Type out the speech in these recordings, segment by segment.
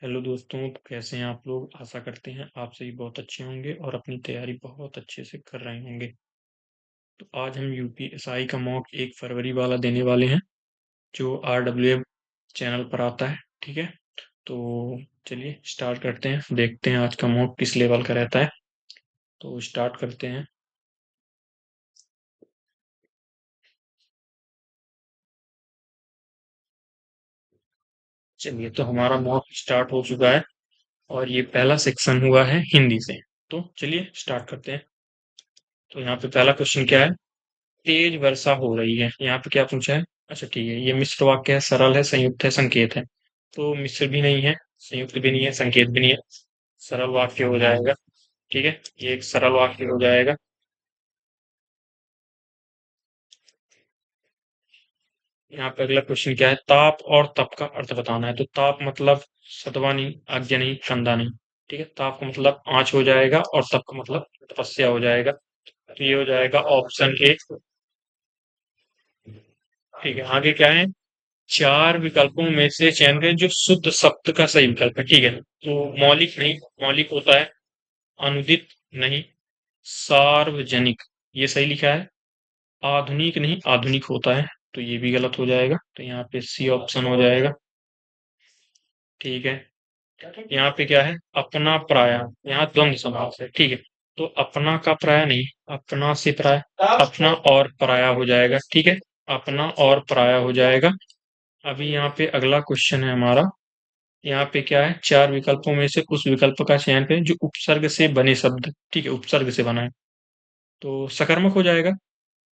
Hello दोस्तों, तो कैसे हैं आप लोग। आशा करते हैं आप सभी बहुत अच्छे होंगे और अपनी तैयारी बहुत अच्छे से कर रहे होंगे। तो आज हम यूपीएसआई का मॉक 1 फरवरी वाला देने वाले हैं, जो RWM चैनल पर आता है। ठीक है, तो चलिए स्टार्ट करते हैं, देखते हैं आज का मॉक किस लेवल का रहता है। तो स्टार्ट करते हैं। चलिए, तो हमारा मॉक स्टार्ट हो चुका है और ये पहला सेक्शन हुआ है हिंदी से। तो चलिए स्टार्ट करते हैं। तो यहाँ पे पहला क्वेश्चन क्या है। तेज वर्षा हो रही है, यहाँ पे क्या पूछा है। अच्छा ठीक है, ये मिश्र वाक्य है, सरल है, संयुक्त है, संकेत है। तो मिश्र भी नहीं है, संयुक्त भी नहीं है, संकेत भी नहीं है, सरल वाक्य हो जाएगा। ठीक है, ये एक सरल वाक्य हो जाएगा। यहाँ पे अगला क्वेश्चन क्या है। ताप और तप का अर्थ बताना है। तो ताप मतलब सतवा नहीं, आज्ञा नहीं, कंधा नहीं। ठीक है, ताप का मतलब आंच हो जाएगा और तप का मतलब तपस्या हो जाएगा। तो ये हो जाएगा ऑप्शन ए। ठीक है, आगे क्या है। चार विकल्पों में से चयन करें जो शुद्ध शब्द का सही विकल्प है। ठीक है, तो मौलिक नहीं, मौलिक होता है। अनुदित नहीं, सार्वजनिक ये सही लिखा है। आधुनिक नहीं, आधुनिक होता है। तो ये भी गलत हो जाएगा, तो यहाँ पे सी ऑप्शन हो जाएगा। ठीक है, यहाँ पे क्या है। अपना पराया, यहाँ द्वंद्व समास है। ठीक है, तो अपना का पराया नहीं, अपना से पराया, अपना और पराया हो जाएगा। ठीक है, अपना और पराया हो जाएगा। अभी यहाँ पे अगला क्वेश्चन है हमारा। यहाँ पे क्या है। चार विकल्पों में से उस विकल्प का चयन करें जो उपसर्ग से बने शब्द। ठीक है, उपसर्ग से बना है। तो सकर्मक हो जाएगा।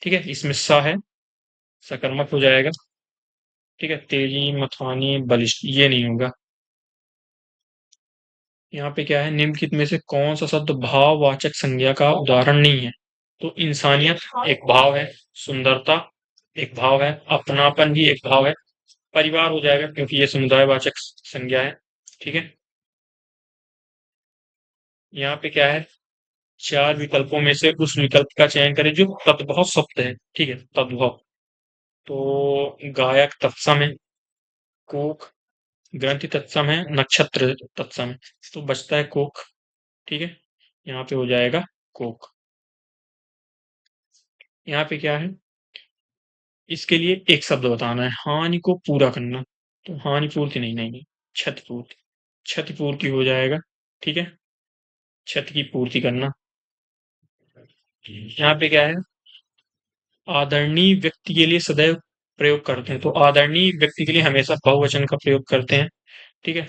ठीक है, इसमें स है, सकर्मक हो जाएगा। ठीक है, तेजी, मथानी, बलिष्ठ ये नहीं होगा। यहाँ पे क्या है। निम्नलिखित में से कौन सा शब्द भाववाचक संज्ञा का उदाहरण नहीं है। तो इंसानियत एक भाव है, सुंदरता एक भाव है, अपनापन भी एक भाव है, परिवार हो जाएगा क्योंकि ये समुदायवाचक संज्ञा है। ठीक है, यहाँ पे क्या है। चार विकल्पों में से उस विकल्प का चयन करें जो तद्भव शब्द है। ठीक है, तद्भव। तो गायक तत्सम है, कोक, ग्रंथि तत्सम है, नक्षत्र तत्सम है। तो बचता है कोक। ठीक है, यहाँ पे हो जाएगा कोक। यहाँ पे क्या है। इसके लिए एक शब्द बताना है, हानि को पूरा करना। तो हानि पूर्ति नहीं, नहीं नहीं, क्षतिपूर्ति। क्षतिपूर्ति हो जाएगा। ठीक है, क्षति की पूर्ति करना। यहाँ पे क्या है। आदरणीय व्यक्ति के लिए सदैव प्रयोग करते हैं। तो आदरणीय व्यक्ति के लिए हमेशा बहुवचन का प्रयोग करते हैं। ठीक है,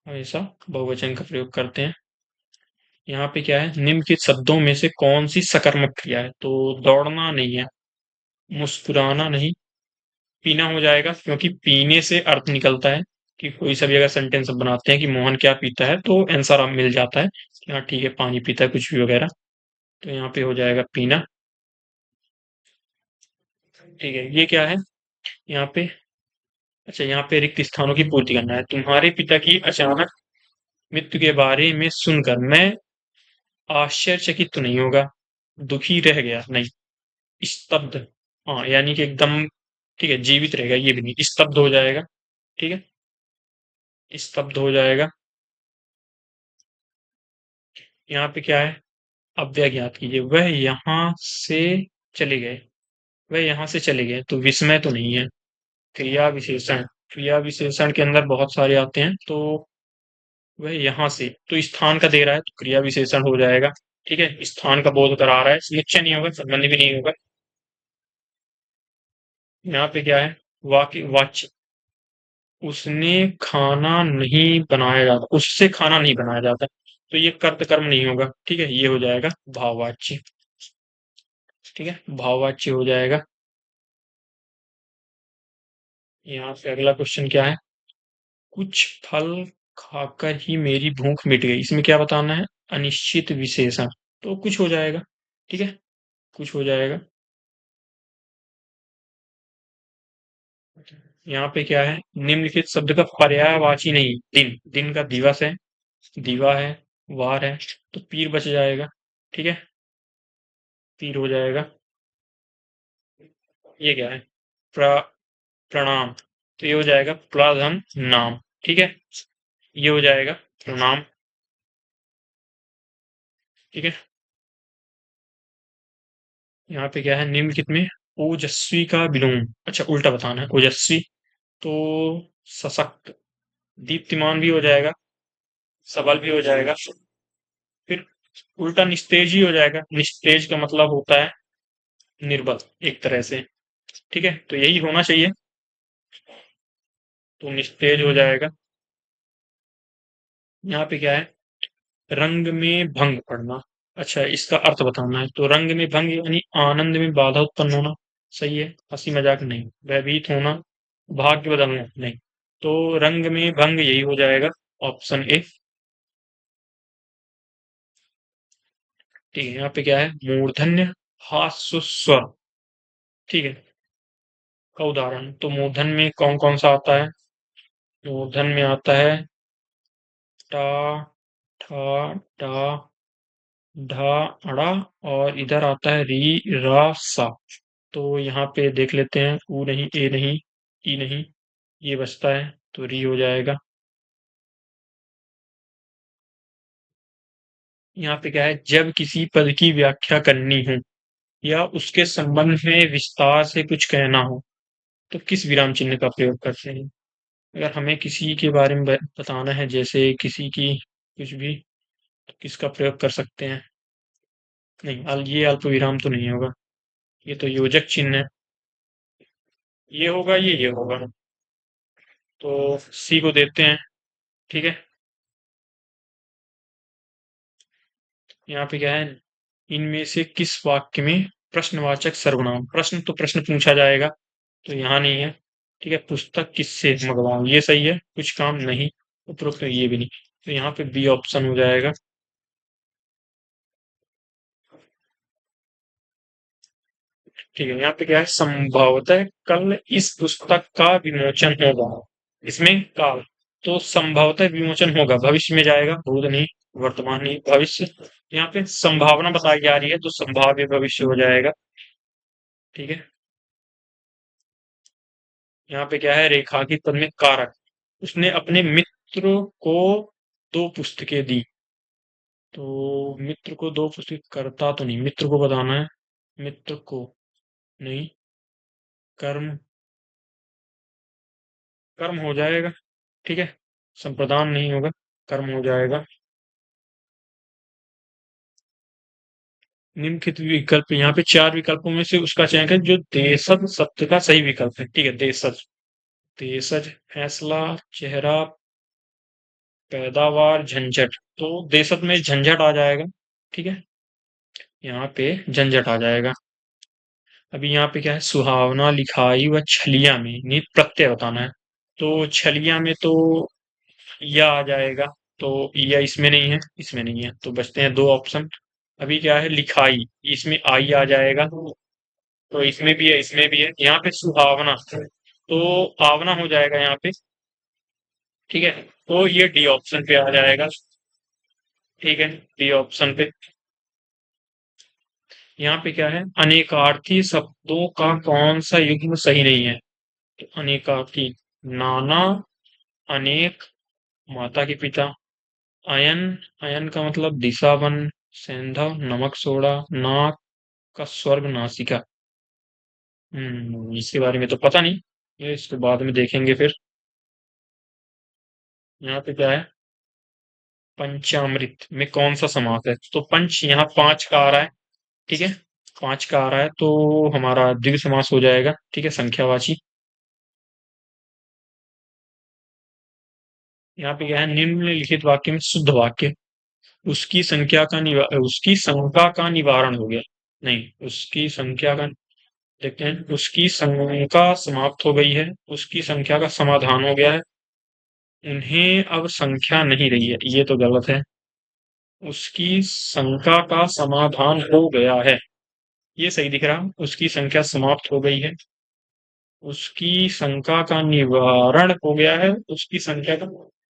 हमेशा बहुवचन का प्रयोग करते हैं। यहाँ पे क्या है। निम्नलिखित शब्दों में से कौन सी सकर्मक क्रिया है। तो दौड़ना नहीं है, मुस्कुराना नहीं, पीना हो जाएगा क्योंकि पीने से अर्थ निकलता है कि कोई सा भी अगर सेंटेंस बनाते हैं कि मोहन क्या पीता है तो आंसर मिल जाता है कि हाँ ठीक है पानी पीता है, कुछ भी वगैरह। तो यहाँ पे हो जाएगा पीना। ठीक है, ये क्या है। यहाँ पे अच्छा, यहाँ पे रिक्त स्थानों की पूर्ति करना है। तुम्हारे पिता की अचानक मृत्यु के बारे में सुनकर मैं आश्चर्यचकित तो नहीं होगा, दुखी रह गया नहीं, स्तब्ध। हाँ, यानी कि एकदम। ठीक है, जीवित रहेगा ये भी नहीं, स्तब्ध हो जाएगा। ठीक है, स्तब्ध हो जाएगा। यहाँ पे क्या है। अव्यय ज्ञात कीजिए। वह यहाँ से चले गए, वह यहाँ से चले गए। तो विस्मय तो नहीं है। क्रिया विशेषण, क्रिया विशेषण के अंदर बहुत सारे आते हैं। तो वह यहाँ से तो स्थान का दे रहा है तो क्रिया विशेषण हो जाएगा। ठीक है, स्थान का बोध करा रहा है, निश्चय नहीं होगा, संबंध भी नहीं होगा। यहाँ पे क्या है। वाक्य वाच्य, उसने खाना नहीं बनाया जाता, उससे खाना नहीं बनाया जाता। तो ये कर्त कर्म नहीं होगा। ठीक है, ये हो जाएगा भाववाच्य। ठीक है, भाववाच्य हो जाएगा। यहाँ पे अगला क्वेश्चन क्या है। कुछ फल खाकर ही मेरी भूख मिट गई, इसमें क्या बताना है। अनिश्चित विशेषण। तो कुछ हो जाएगा। ठीक है, कुछ हो जाएगा। यहाँ पे क्या है। निम्नलिखित शब्द का पर्यायवाची नहीं। दिन, दिन का दिवस है, दिवा है, वार है। तो पीर बच जाएगा। ठीक है, पीर हो जाएगा। ये क्या है। प्र, प्रणाम। तो ये हो जाएगा प्रधम नाम। ठीक है, ये हो जाएगा प्रणाम। ठीक है। यहाँ पे क्या है, निम्नलिखित में ओजस्वी का विलोम, अच्छा उल्टा बताना है, ओजस्वी तो सशक्त, दीप्तिमान भी हो जाएगा, सबल भी हो जाएगा, फिर उल्टा निस्तेज ही हो जाएगा। निस्तेज का मतलब होता है निर्बल, एक तरह से। ठीक है, तो यही होना चाहिए, तो निस्तेज हो जाएगा। यहाँ पे क्या है, रंग में भंग पड़ना, अच्छा इसका अर्थ बताना है, तो रंग में भंग यानी आनंद में बाधा उत्पन्न होना, सही है, हंसी मजाक नहीं। भयभीत होना, भाग्य बदलना नहीं, तो रंग में भंग यही हो जाएगा, ऑप्शन ए। ठीक है, यहाँ पे क्या है, मूर्धन्य हास्य स्वर, ठीक है, का उदाहरण, तो मूर्धन में कौन कौन सा आता है, मूर्धन में आता है टा, ठा, डा, ढा, अड़ा, और इधर आता है री, रा, सा। तो यहाँ पे देख लेते हैं, ऊ नहीं, ए नहीं, ई नहीं, ये बचता है, तो री हो जाएगा। यहाँ पे क्या है, जब किसी पद की व्याख्या करनी हो या उसके संबंध में विस्तार से कुछ कहना हो तो किस विराम चिन्ह का प्रयोग करते हैं। अगर हमें किसी के बारे में बताना है, जैसे किसी की कुछ भी, तो किसका प्रयोग कर सकते हैं। नहीं, ये अल्प विराम तो नहीं होगा, ये तो योजक चिन्ह है, ये होगा, ये होगा, तो सी को देते हैं। ठीक है। यहाँ पे क्या है, इनमें से किस वाक्य में प्रश्नवाचक सर्वनाम, प्रश्न तो प्रश्न पूछा जाएगा, तो यहाँ नहीं है। ठीक है, पुस्तक किससे मंगवाऊं, ये सही है, कुछ काम नहीं, उपरोक्त ये भी नहीं, तो यहाँ पे बी ऑप्शन हो जाएगा। ठीक है, यहाँ पे क्या है, संभवतः कल इस पुस्तक का विमोचन होगा, इसमें काल, तो संभवतः विमोचन होगा, भविष्य में जाएगा, भूत नहीं, वर्तमान नहीं, भविष्य। यहाँ पे संभावना बताई जा रही है, तो संभाव्य भविष्य हो जाएगा। ठीक है। यहाँ पे क्या है, रेखांकित पद में कारक, उसने अपने मित्र को दो पुस्तकें दी, तो मित्र को दो पुस्तकें, करता तो नहीं, मित्र को बताना है, मित्र को नहीं, कर्म, कर्म हो जाएगा। ठीक है, संप्रदान नहीं होगा, कर्म हो जाएगा। निम्नलिखित विकल्प, यहाँ पे चार विकल्पों में से उसका चयन करें जो देशज शब्द का सही विकल्प है। ठीक है, देशज, देशज, फैसला, चेहरा, पैदावार, झंझट, तो देशज में झंझट आ जाएगा। ठीक है, यहाँ पे झंझट आ जाएगा। अभी यहाँ पे क्या है, सुहावना, लिखाई व छलिया में नित प्रत्यय बताना है, तो छलिया में तो या आ जाएगा, तो या इसमें नहीं है, इसमें नहीं है, तो बचते हैं दो ऑप्शन। अभी क्या है, लिखाई, इसमें आई आ जाएगा, तो इसमें भी है, इसमें भी है, यहाँ पे सुहावना, तो आवना हो जाएगा यहाँ पे। ठीक है, तो ये डी ऑप्शन पे आ जाएगा। ठीक है, डी ऑप्शन पे। यहाँ पे क्या है, अनेकार्थी शब्दों का कौन सा युग्म सही नहीं है, तो अनेकार्थी, नाना, अनेक, माता के पिता, अयन, अयन का मतलब दिशावन, सेंधा, नमक सोडा, नाक का स्वर्ग, नासिका। इसके बारे में तो पता नहीं, ये इसके बाद में देखेंगे फिर। यहाँ पे क्या है, पंचामृत में कौन सा समास है, तो पंच यहाँ पांच का आ रहा है। ठीक है, पांच का आ रहा है, तो हमारा द्विगु समास हो जाएगा। ठीक है, संख्यावाची। यहाँ पे क्या है, निम्नलिखित वाक्य में शुद्ध वाक्य, उसकी संख्या का उसकी शंका का निवारण हो गया, नहीं, उसकी संख्या का, देखते हैं, उसकी शंका समाप्त हो गई है, उसकी संख्या का समाधान हो गया है, उन्हें अब संख्या नहीं रही है, ये तो गलत है, उसकी शंका का समाधान हो गया है, ये सही दिख रहा, उसकी संख्या समाप्त हो गई है, उसकी शंका का निवारण हो गया है, उसकी संख्या का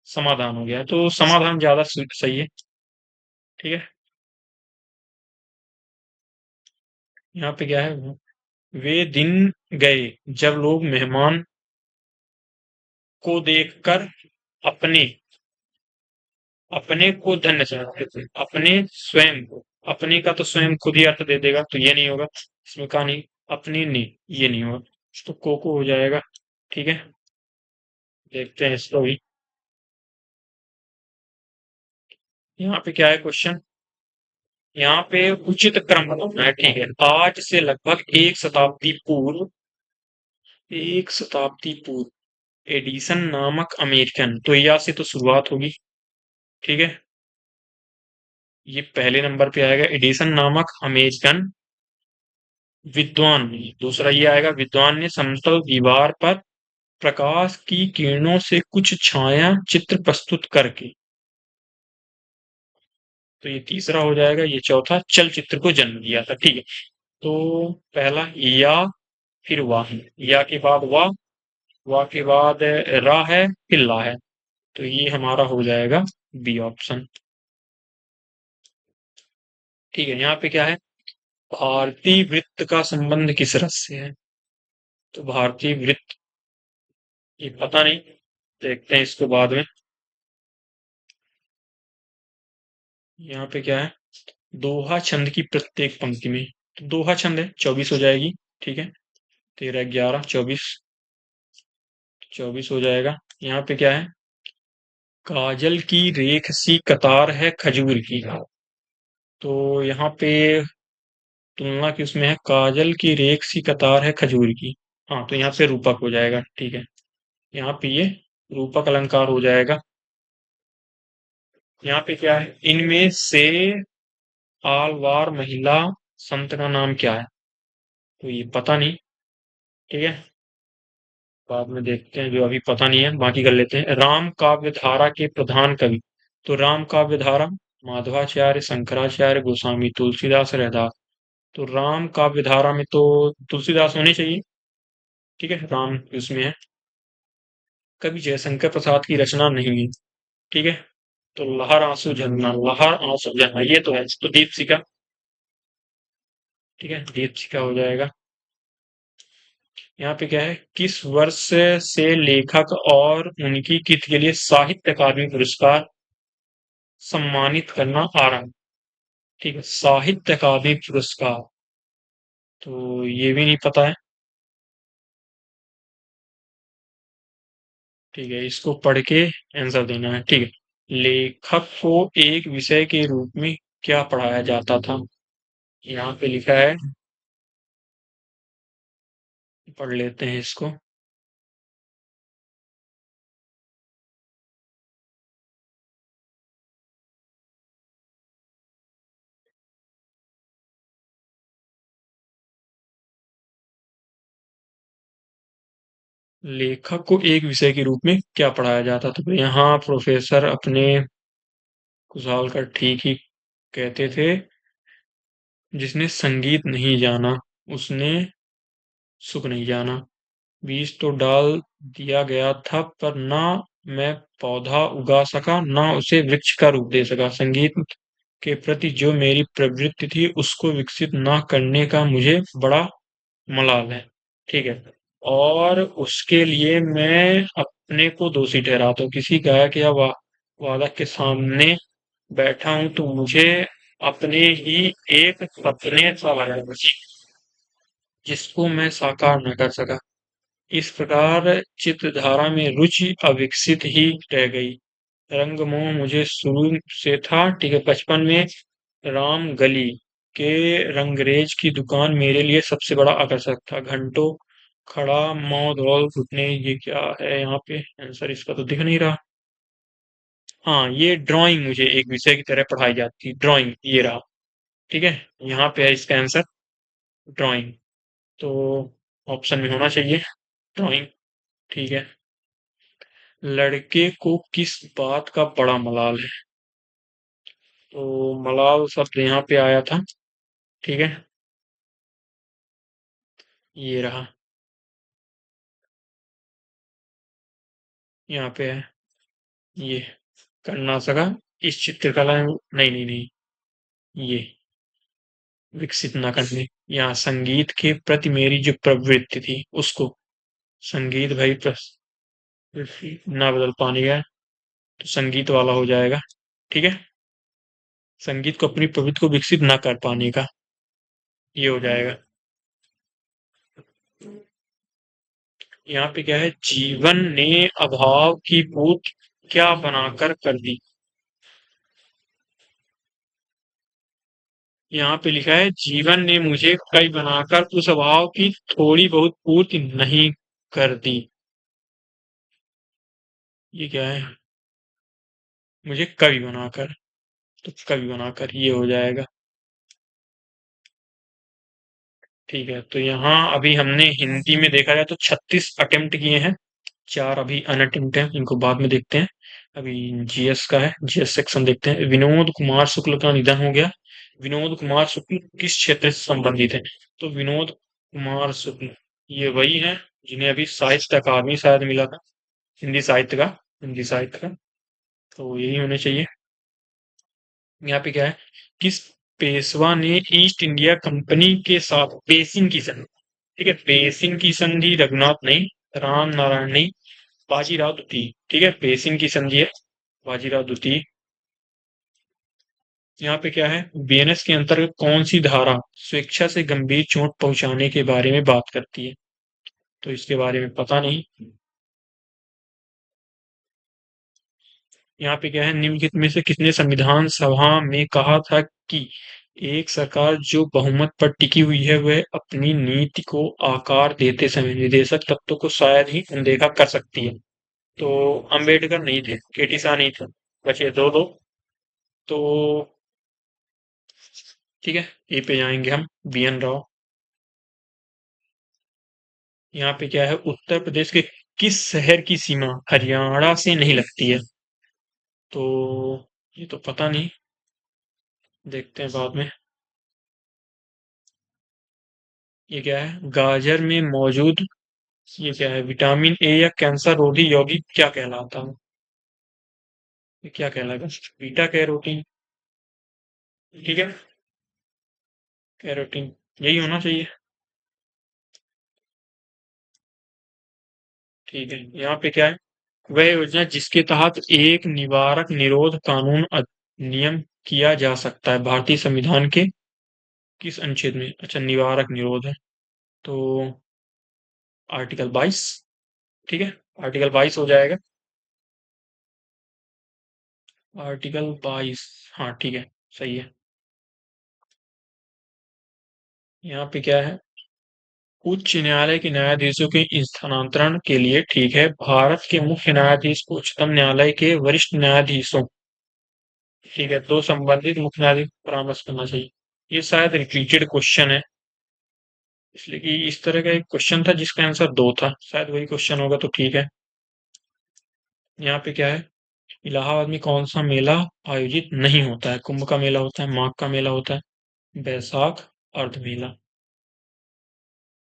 समाधान हो गया है, तो समाधान ज्यादा सही है। ठीक है, यहाँ पे क्या है, वे दिन गए जब लोग मेहमान को देखकर अपने अपने को धन्य समझते थे, अपने स्वयं को। अपने का तो स्वयं खुद ही अर्थ दे देगा, तो ये नहीं होगा। इसमें का नहीं, अपने ने, ये नहीं होगा। तो को हो जाएगा। ठीक है, देखते हैं इसको भी। यहाँ पे क्या है क्वेश्चन? यहाँ पे उचित क्रम बताना है। ठीक है, आज से लगभग एक शताब्दी पूर्व एडिसन नामक अमेरिकन, तो या से तो शुरुआत होगी। ठीक है, ये पहले नंबर पे आएगा, एडिसन नामक अमेरिकन विद्वान ने। दूसरा ये आएगा, विद्वान ने समतल दीवार पर प्रकाश की किरणों से कुछ छाया चित्र प्रस्तुत करके। तो ये तीसरा हो जाएगा। ये चौथा, चलचित्र को जन्म दिया था। ठीक है, तो पहला या, फिर वाह, या के बाद वाह, वाह के बाद रा है, फिर ला है। तो ये हमारा हो जाएगा बी ऑप्शन। ठीक है, यहाँ पे क्या है? भारतीय वृत्त का संबंध किस रस से है? तो भारतीय वृत्त, ये पता नहीं, देखते हैं इसको बाद में। यहाँ पे क्या है? दोहा छंद की प्रत्येक पंक्ति में, तो दोहा छंद है, 24 हो जाएगी। ठीक है, 13 11 24, 24 हो जाएगा। यहाँ पे क्या है? काजल की रेख सी कतार है खजूर की। तो यहाँ पे तुलना किस में है? काजल की रेख सी कतार है खजूर की। हाँ, तो यहाँ से रूपक हो जाएगा। ठीक है, यहाँ पे ये रूपक अलंकार हो जाएगा। यहाँ पे क्या है? इनमें से आलवार महिला संत का नाम क्या है? तो ये पता नहीं। ठीक है, बाद में देखते हैं, जो अभी पता नहीं है बाकी कर लेते हैं। राम काव्य धारा के प्रधान कवि, तो राम काव्य धारा माधवाचार्य, शंकराचार्य, गोस्वामी तुलसीदास, रैदास। तो राम काव्य धारा में तो तुलसीदास होने चाहिए। ठीक है, राम उसमें है। कवि जयशंकर प्रसाद की रचना नहीं है। ठीक है, तो लहर आंसू झरना, लहर आंसू झरना ये तो है, तो दीपशिखा। ठीक है, दीपशिखा हो जाएगा। यहाँ पे क्या है? किस वर्ष से लेखक और उनकी कृति के लिए साहित्य अकादमी पुरस्कार सम्मानित करना आरंभ? ठीक है, साहित्य अकादमी पुरस्कार, तो ये भी नहीं पता है। ठीक है, इसको पढ़ के आंसर देना है। ठीक है, लेखक को एक विषय के रूप में क्या पढ़ाया जाता था? यहाँ पे लिखा है, पढ़ लेते हैं इसको। लेखक को एक विषय के रूप में क्या पढ़ाया जाता था? तो यहाँ प्रोफेसर अपने कुशालकर ठीक ही कहते थे, जिसने संगीत नहीं जाना उसने सुख नहीं जाना। बीज तो डाल दिया गया था, पर ना मैं पौधा उगा सका, ना उसे वृक्ष का रूप दे सका। संगीत के प्रति जो मेरी प्रवृत्ति थी उसको विकसित ना करने का मुझे बड़ा मलाल है। ठीक है, और उसके लिए मैं अपने को दोषी ठहराता हूँ। किसी गायक या वादक के सामने बैठा हूं तो मुझे अपने ही एक सपने सा लगा, जिसको मैं साकार न कर सका। इस प्रकार चित्रधारा में रुचि अविकसित ही रह गई। रंगमोह मुझे शुरू से था। ठीक है, बचपन में राम गली के रंगरेज की दुकान मेरे लिए सबसे बड़ा आकर्षक था। घंटों खड़ा मौत और घुटने, ये क्या है यहाँ पे? आंसर इसका तो दिख नहीं रहा। हाँ, ये ड्राइंग मुझे एक विषय की तरह पढ़ाई जाती, ड्राइंग ये रहा। ठीक है, यहाँ पे है इसका आंसर, ड्राइंग। तो ऑप्शन में होना चाहिए ड्राइंग। ठीक है, लड़के को किस बात का बड़ा मलाल है? तो मलाल शब्द यहाँ पे आया था। ठीक है, ये रहा, यहाँ पे है ये, कर ना सका इस चित्रकला में, नहीं नहीं नहीं, ये विकसित ना करने। यहाँ संगीत के प्रति मेरी जो प्रवृत्ति थी उसको, संगीत भाई ना बदल पानी है, तो संगीत वाला हो जाएगा। ठीक है, संगीत को अपनी प्रवृत्ति को विकसित ना कर पाने का, ये हो जाएगा। यहाँ पे क्या है, जीवन ने अभाव की पूत क्या बनाकर कर दी। यहाँ पे लिखा है जीवन ने मुझे कई बनाकर उस अभाव की थोड़ी बहुत पूर्ति नहीं कर दी। ये क्या है, मुझे कवि बनाकर, तो कवि बनाकर ये हो जाएगा। ठीक है, तो यहाँ अभी हमने हिंदी में देखा जाए तो 36 अटेम्प्ट किए हैं, 4 अभी अनअटेम्प्ट हैं, इनको बाद में देखते हैं। अभी जीएस का है, जीएस सेक्शन देखते हैं। विनोद कुमार शुक्ल का निधन हो गया। विनोद कुमार शुक्ल किस क्षेत्र से संबंधित है? तो विनोद कुमार शुक्ल ये वही है जिन्हें अभी साहित्य अकादमी शायद मिला था, हिंदी साहित्य का, हिंदी साहित्य का, तो यही होने चाहिए। यहाँ पे क्या है, किस पेशवा ने ईस्ट इंडिया कंपनी के साथ पेशिंग की संधि, ठीक है, पेशिंग की संधि रघुनाथ नहीं, राम नारायण नहीं, बाजीराव द्वितीय, ठीक है, पेशिंग की संधि है बाजीराव द्वितीय। यहाँ पे क्या है, बीएनएस के अंतर्गत कौन सी धारा स्वेच्छा से गंभीर चोट पहुंचाने के बारे में बात करती है? तो इसके बारे में पता नहीं। यहाँ पे क्या है, निम्नलिखित में से किसने संविधान सभा में कहा था कि एक सरकार जो बहुमत पर टिकी हुई है वह अपनी नीति को आकार देते समय निदेशक तत्वों को शायद ही अनदेखा कर सकती है? तो अंबेडकर नहीं थे, केटी शाह नहीं थे, बचे दो दो। तो ठीक है, ए पे जाएंगे हम, बीएन राव। यहाँ पे क्या है, उत्तर प्रदेश के किस शहर की सीमा हरियाणा से नहीं लगती है? तो ये तो पता नहीं, देखते हैं बाद में। ये क्या है, गाजर में मौजूद, ये क्या है, विटामिन ए या कैंसर रोधी यौगिक क्या कहलाता है? ये क्या कहलाएगा, बीटा कैरोटीन, ठीक है, कैरोटीन यही होना चाहिए। ठीक है, यहाँ पे क्या है, वह योजना जिसके तहत एक निवारक निरोध कानून अधिनियम किया जा सकता है भारतीय संविधान के किस अनुच्छेद में? अच्छा, निवारक निरोध है, तो आर्टिकल 22, ठीक है, आर्टिकल 22 हो जाएगा, आर्टिकल 22, हाँ ठीक है, सही है। यहाँ पे क्या है, उच्च न्यायालय के न्यायाधीशों के स्थानांतरण के लिए, ठीक है, भारत के मुख्य न्यायाधीश को उच्चतम न्यायालय के वरिष्ठ न्यायाधीशों, ठीक है, दो संबंधित मुख्य न्यायाधीश को परामर्श करना चाहिए। ये शायद रिपीटेड क्वेश्चन है, इसलिए कि इस तरह का एक क्वेश्चन था जिसका आंसर दो था, शायद वही क्वेश्चन होगा, तो ठीक है। यहाँ पे क्या है, इलाहाबाद में कौन सा मेला आयोजित नहीं होता है? कुंभ का मेला होता है, माघ का मेला होता है, बैसाख अर्ध मेला,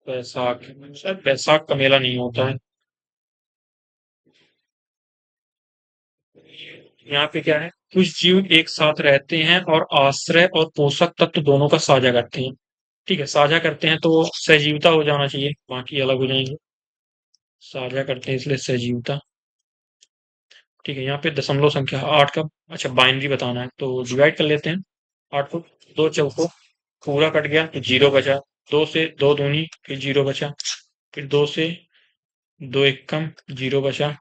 बैसाख, शायद बैसाख का मेला नहीं होता है। यहाँ पे क्या है, कुछ जीव एक साथ रहते हैं और आश्रय और पोषक तत्व दोनों का साझा करते हैं, ठीक है, साझा करते हैं तो सजीवता हो जाना चाहिए, बाकी अलग हो जाएंगे, साझा करते हैं इसलिए सजीवता। ठीक है, यहाँ पे दशमलव संख्या 8 का, अच्छा बाइनरी बताना है तो डिवाइड कर लेते हैं 8 को, दो चौको पूरा कट गया तो जीरो बचा, दो से दो दूनी फिर जीरो बचा, फिर दो से दो एक कम जीरो बचा,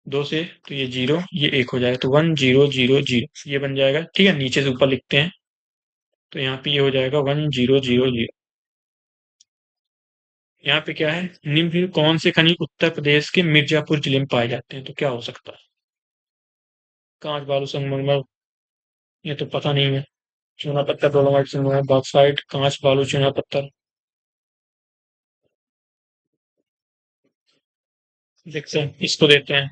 दो से तो ये जीरो, ये एक हो जाएगा, तो 1 0 0 0 ये बन जाएगा, ठीक है, नीचे से ऊपर लिखते हैं, तो यहाँ पे ये हो जाएगा 1 0 0 0। यहाँ पे क्या है, निम्न कौन से खनिज उत्तर प्रदेश के मिर्जापुर जिले में पाए जाते हैं? तो क्या हो सकता है, कांच बालू संगमरमर, ये तो पता नहीं है, चूना पत्थर डोलोमाइट संगमरमर बॉक्साइट कांच बालू चूना पत्थर, देखते हैं, इसको देते हैं,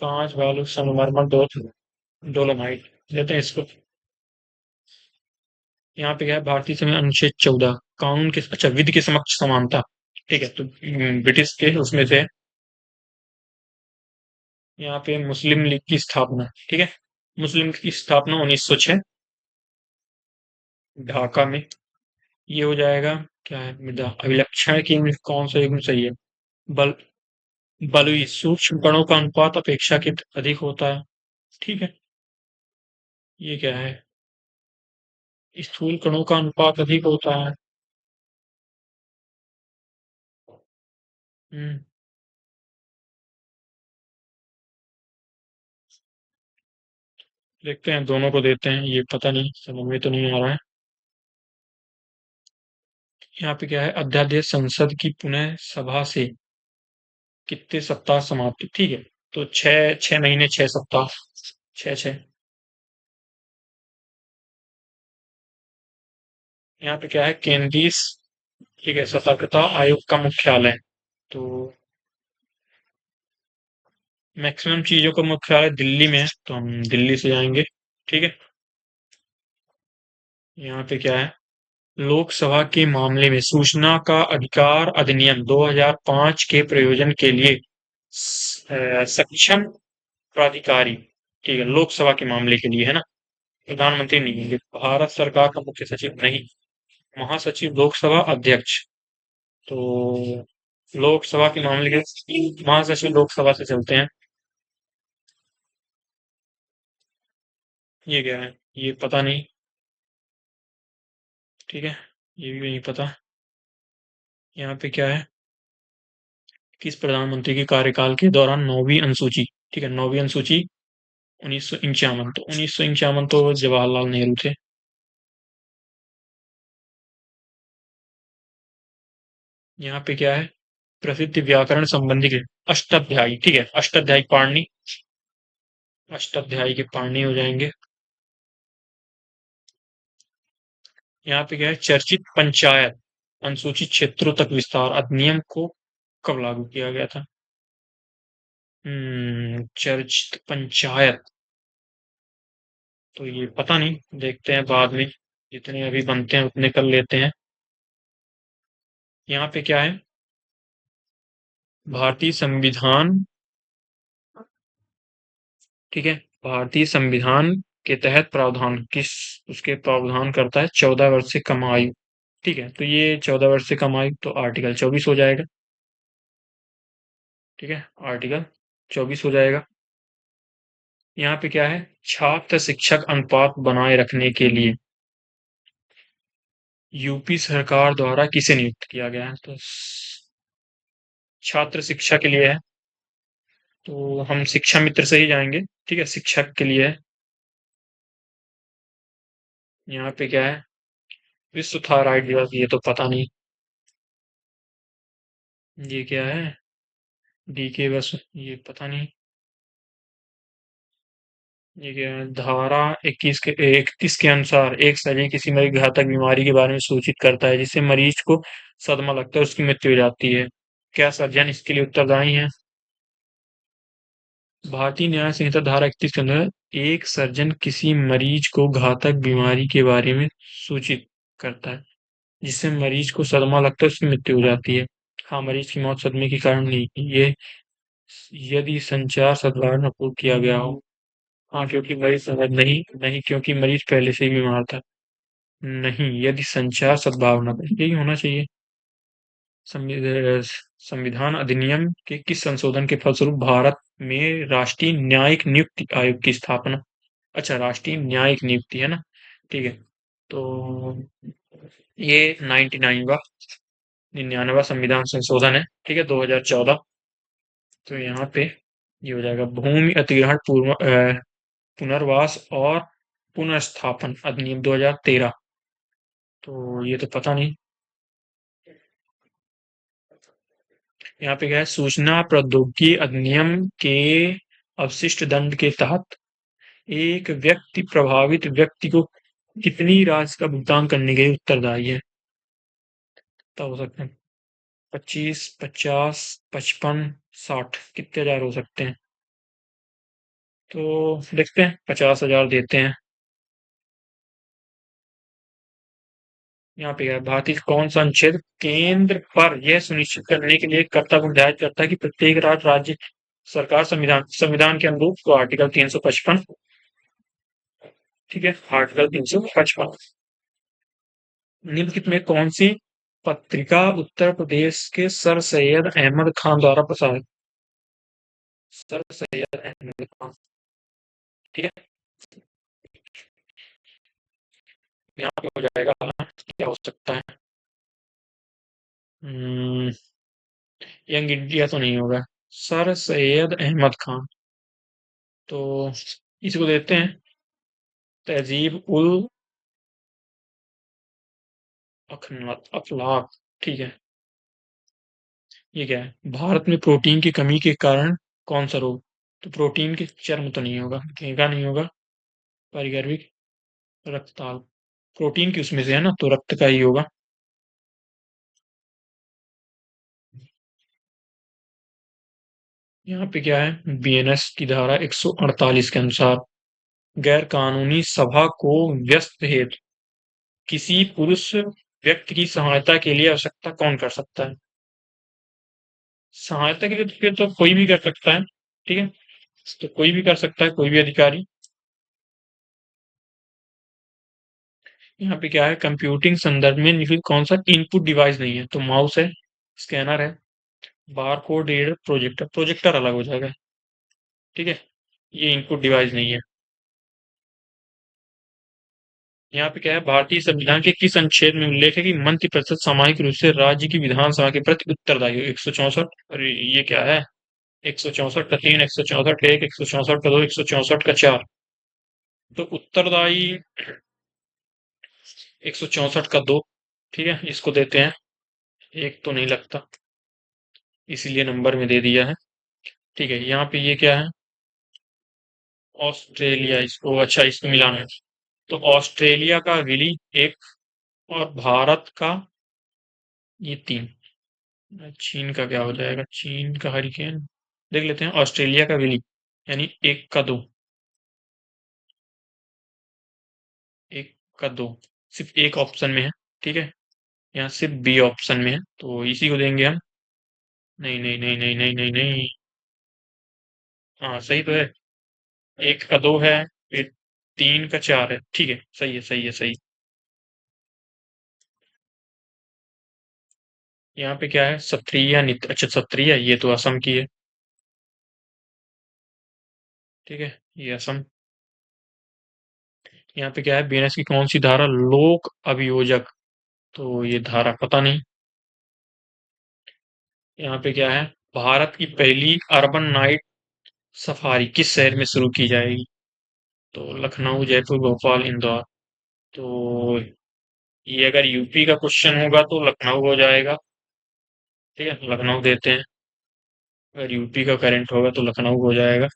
कांच बालू संगमरमर डोलोमाइट देते हैं इसको। यहाँ पे क्या है, भारतीय संविधान अनुच्छेद 14 कानून के, अच्छा, विधि के समक्ष समानता, ठीक है, तो ब्रिटिश के उसमें से यहाँ पे मुस्लिम लीग की स्थापना, ठीक है, मुस्लिम लीग की स्थापना 1906 ढाका में, ये हो जाएगा। क्या है, मृदा अभिलक्षण की कौन सा युग्म सही है? बल बलुई सूक्ष्म कणों का अनुपात अपेक्षाकृत अधिक होता है, ठीक है, ये क्या है? स्थूल कणों का अनुपात अधिक होता है। हम्म, देखते हैं, दोनों को देते हैं, ये पता नहीं, समझ में तो नहीं आ रहा है। यहाँ पे क्या है? अध्यादेश संसद की पुनः सभा से कितने सप्ताह समाप्ति, ठीक है। तो 6 6 महीने 6 सप्ताह, 6 6। यहाँ पे क्या है? केंद्रीय ठीक है, सतर्कता आयोग का मुख्यालय। तो मैक्सिमम चीजों का मुख्यालय दिल्ली में है, तो हम दिल्ली से जाएंगे। ठीक है। यहाँ पे क्या है? लोकसभा के मामले में सूचना का अधिकार अधिनियम 2005 के प्रयोजन के लिए सक्षम प्राधिकारी, ठीक है, लोकसभा के मामले के लिए है ना। प्रधानमंत्री नहीं होंगे, भारत सरकार का मुख्य सचिव नहीं, महासचिव लोकसभा अध्यक्ष। तो लोकसभा के मामले के महासचिव लोकसभा से चलते हैं। ये क्या है? ये पता नहीं। ठीक है, ये भी नहीं पता। यहाँ पे क्या है? किस प्रधानमंत्री के कार्यकाल के दौरान नौवीं अनुसूची, ठीक है, नौवीं अनुसूची 1951, तो 1951 तो जवाहरलाल नेहरू थे। यहाँ पे क्या है? प्रसिद्ध व्याकरण संबंधी के अष्टाध्यायी, ठीक है, अष्टाध्यायी पाणिनि, अष्टाध्यायी के पाणिनि हो जाएंगे। यहाँ पे क्या है? चर्चित पंचायत अनुसूचित क्षेत्रों तक विस्तार अधिनियम को कब लागू किया गया था? चर्चित पंचायत, तो ये पता नहीं, देखते हैं बाद में, जितने अभी बनते हैं उतने कर लेते हैं। यहाँ पे क्या है? भारतीय संविधान, ठीक है, भारतीय संविधान के तहत प्रावधान किस, उसके प्रावधान करता है 14 वर्ष से कम आयु। ठीक है, तो ये 14 वर्ष से कम आयु, तो आर्टिकल 24 हो जाएगा। ठीक है, आर्टिकल 24 हो जाएगा। यहाँ पे क्या है? छात्र शिक्षक अनुपात बनाए रखने के लिए यूपी सरकार द्वारा किसे नियुक्त किया गया है? तो छात्र शिक्षा के लिए है, तो हम शिक्षा मित्र से ही जाएंगे। ठीक है, शिक्षक के लिए है। यहाँ पे क्या है? विश्व थायराइड दिवस, ये तो पता नहीं। ये क्या है? डी के बस, ये पता नहीं। ये क्या है? धारा 31 के अनुसार एक सर्जन किसी मरीज घातक बीमारी के बारे में सूचित करता है जिससे मरीज को सदमा लगता है, उसकी मृत्यु हो जाती है। क्या सर्जन इसके लिए उत्तरदायी है? भारतीय न्याय संहिता धारा 31 के अंदर एक सर्जन किसी मरीज को घातक बीमारी के बारे में सूचित करता है जिससे मरीज को सदमा लगता है, उसकी मृत्यु हो जाती है। हाँ, मरीज की मौत सदमे के कारण नहीं, ये यदि संचार सद्भावनापूर्वक किया गया हो। हाँ, क्योंकि मरीज नहीं, नहीं, क्योंकि मरीज पहले से ही बीमार था। नहीं, यदि संचार सद्भावना, यही होना चाहिए। संविधान अधिनियम के किस संशोधन के फलस्वरूप भारत में राष्ट्रीय न्यायिक नियुक्ति आयोग की स्थापना? अच्छा, राष्ट्रीय न्यायिक नियुक्ति है ना। ठीक है, तो ये 99वां संविधान संशोधन है, ठीक है, 2014। तो यहाँ पे ये हो जाएगा भूमि अधिग्रहण पुनर्वास और पुनर्स्थापन अधिनियम 2013। तो ये तो पता नहीं। यहाँ पे क्या है? सूचना प्रौद्योगिकी अधिनियम के अवशिष्ट दंड के तहत एक व्यक्ति प्रभावित व्यक्ति को कितनी राशि का भुगतान करने के लिए उत्तरदायी है? तो हो सकते हैं 25, 50, 55, 60, कितने हजार हो सकते हैं? तो देखते हैं, 50,000 देते हैं। यहाँ पे है भारतीय कौन सा अनुच्छेद केंद्र पर यह सुनिश्चित करने के लिए कर्तव्य निर्धारित करता है कि प्रत्येक राज्य सरकार संविधान संविधान के अनुरूप, तो आर्टिकल 355। ठीक है, आर्टिकल 355। निम्नलिखित में कौन सी पत्रिका उत्तर प्रदेश के सर सैयद अहमद खान द्वारा प्रसारित? सर सैयद अहमद खान, ठीक है। यहाँ पे हो जाएगा, क्या हो सकता है? हम्म, यंग इंडिया तो नहीं होगा। सर सैयद अहमद खान। तो इसको देते हैं तहजीब उल अखलाक। ठीक है। ये क्या है? भारत में प्रोटीन की कमी के कारण कौन सा रोग? तो प्रोटीन के चर्म तो नहीं होगा, घेंगा नहीं होगा, पारिगर्भिक रक्तताल। प्रोटीन की उसमें से है ना, तो रक्त का ही होगा। यहाँ पे क्या है? बीएनएस की धारा 148 के अनुसार गैर कानूनी सभा को व्यस्त हेतु किसी पुरुष व्यक्ति की सहायता के लिए आवश्यकता कौन कर सकता है? सहायता के लिए तो फिर तो कोई भी कर सकता है। ठीक है। तो कोई भी कर सकता है, कोई भी अधिकारी। यहाँ पे क्या है? कंप्यूटिंग संदर्भ में निम्नलिखित कौन सा इनपुट डिवाइस नहीं है? तो माउस है, स्कैनर है, बारकोड रीडर, प्रोजेक्टर। प्रोजेक्टर अलग हो जाएगा। ठीक है। ये इनपुट डिवाइस नहीं है। यहाँ पे क्या है? भारतीय संविधान के किस अनुच्छेद में उल्लेख है कि मंत्रिपरिषद सामूहिक रूप से राज्य की विधानसभा के प्रति उत्तरदायी हो? 164। अरे ये क्या है? 164 का 3, 164 का 1, 164 का 2, 164 का 4। तो उत्तरदायी 164 का 2। ठीक है, इसको देते हैं। एक तो नहीं लगता, इसीलिए नंबर में दे दिया है। ठीक है, यहाँ पे ये क्या है? ऑस्ट्रेलिया, इसको अच्छा इसको मिलाना है। तो ऑस्ट्रेलिया का विली एक, और भारत का ये 3। चीन का क्या हो जाएगा? चीन का हरिकेन। देख लेते हैं। ऑस्ट्रेलिया का विली यानी 1 का 2। 1 का 2 सिर्फ एक ऑप्शन में है। ठीक है। यहाँ सिर्फ बी ऑप्शन में है, तो इसी को देंगे हम। नहीं नहीं नहीं नहीं नहीं नहीं नहीं। हाँ सही तो है। 1 का 2 है, फिर 3 का 4 है। ठीक है, सही है सही है सही। यहाँ पे क्या है? सत्रिया नित्य, अच्छा सत्रिया ये तो असम की है। ठीक है, ये असम। यहाँ पे क्या है? बीएनएस की कौन सी धारा लोक अभियोजक? तो ये धारा पता नहीं। यहाँ पे क्या है? भारत की पहली अर्बन नाइट सफारी किस शहर में शुरू की जाएगी? तो लखनऊ, जयपुर, भोपाल, इंदौर। तो ये अगर यूपी का क्वेश्चन होगा तो लखनऊ हो जाएगा। ठीक है, लखनऊ देते हैं। अगर यूपी का करंट होगा तो लखनऊ हो जाएगा।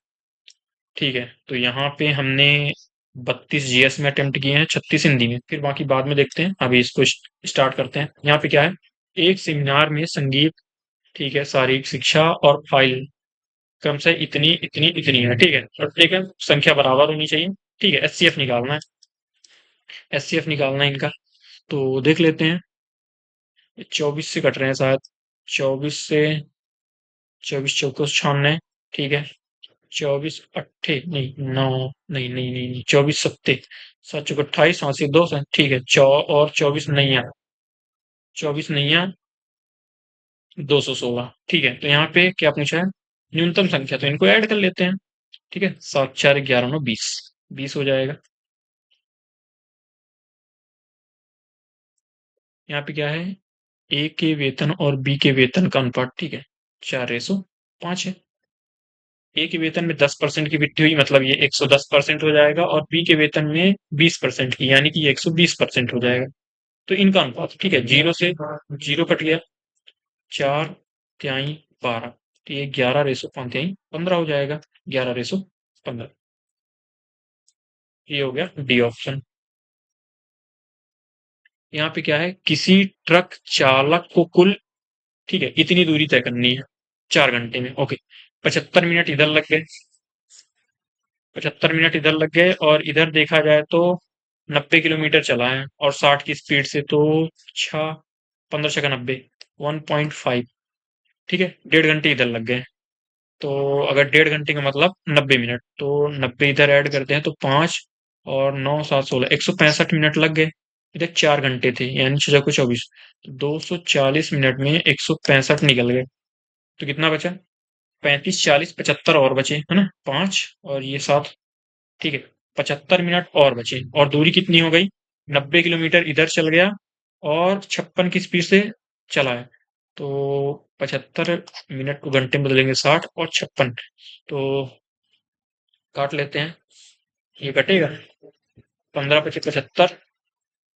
ठीक है, तो यहाँ पे हमने 32 जीएस में अटेम्प्ट किए हैं, 36 हिंदी में, फिर बाकी बाद में देखते हैं। अभी इसको स्टार्ट करते हैं। यहाँ पे क्या है? एक सेमिनार में संगीत, ठीक है, शारीरिक शिक्षा और फाइल क्रम से इतनी इतनी इतनी है। ठीक है, और ठीक है, संख्या बराबर होनी चाहिए। ठीक है, एचसीएफ निकालना है। एचसीएफ निकालना है इनका। तो देख लेते हैं। 24 से कट रहे हैं शायद। 24 से, 24 चौको 96। ठीक है। 24 अट्ठे नहीं, 9 नहीं नहीं नहीं नहीं, 24 सत्ते, 7 चौको 28, 5 से 2 से। ठीक है, चौ और 24 नैया, 24 नैया 216। ठीक है, तो यहाँ पे क्या पूछा है? न्यूनतम संख्या, तो इनको ऐड कर लेते हैं। ठीक है, 7 4 11 9 20, 20 हो जाएगा। यहाँ पे क्या है? ए के वेतन और बी के वेतन का अनुपात, ठीक है, 4:5 है। ए के वेतन में 10% की वृद्धि हुई, मतलब ये 110% हो जाएगा, और बी के वेतन में 20% की, यानी कि ये 120% हो जाएगा। तो इनका अनुपात, ठीक है, जीरो से जीरो कट गया, 4 तिहाई 12, तो ये 11:5 15 हो जाएगा। 11:15। ये हो गया डी ऑप्शन। यहाँ पे क्या है? किसी ट्रक चालक को कुल, ठीक है, इतनी दूरी तय करनी है 4 घंटे में। ओके, 75 मिनट इधर लग गए, 75 मिनट इधर लग गए, और इधर देखा जाए तो 90 किलोमीटर चला है, और 60 की स्पीड से, तो 6 15 × 90, 1.5। ठीक है, 1.5 घंटे इधर लग गए। तो अगर 1.5 घंटे का मतलब 90 मिनट, तो 90 इधर ऐड करते हैं तो 5 और 9 7 16, 165 मिनट लग गए। इधर 4 घंटे थे, यानी 6 को 24, तो 240 मिनट में 165 निकल गए। तो कितना बचा? 35 40 75 और बचे, है ना, 5 और ये 7। ठीक है, 75 मिनट और बचे, और दूरी कितनी हो गई? 90 किलोमीटर इधर चल गया और 56 की स्पीड से चला है। तो 75 मिनट को घंटे में बदलेंगे, 60 और 56। तो काट लेते हैं, ये कटेगा। 15 × 5 = 75,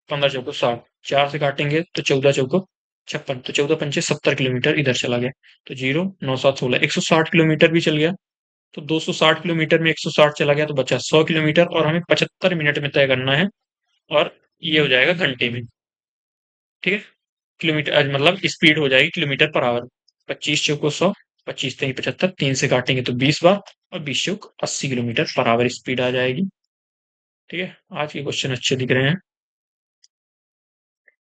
15 × 4 = 60, 4 से काटेंगे तो 14 × 4 = 56, तो 14 × 5 = 70 किलोमीटर इधर चला गया। तो 0 9 7 16 160 किलोमीटर भी चल गया। तो 260 किलोमीटर में 160 चला गया तो बचा 100 किलोमीटर, और हमें 75 मिनट में तय करना है। और ये हो जाएगा घंटे में। ठीक है, किलोमीटर मतलब स्पीड हो जाएगी किलोमीटर पर आवर। 25 × 4 = 100, 25 × 3 = 75, 3 से काटेंगे तो 20 बार, और 20 × 80 किलोमीटर पर आवर स्पीड आ जाएगी। ठीक है, आज के क्वेश्चन अच्छे दिख रहे हैं।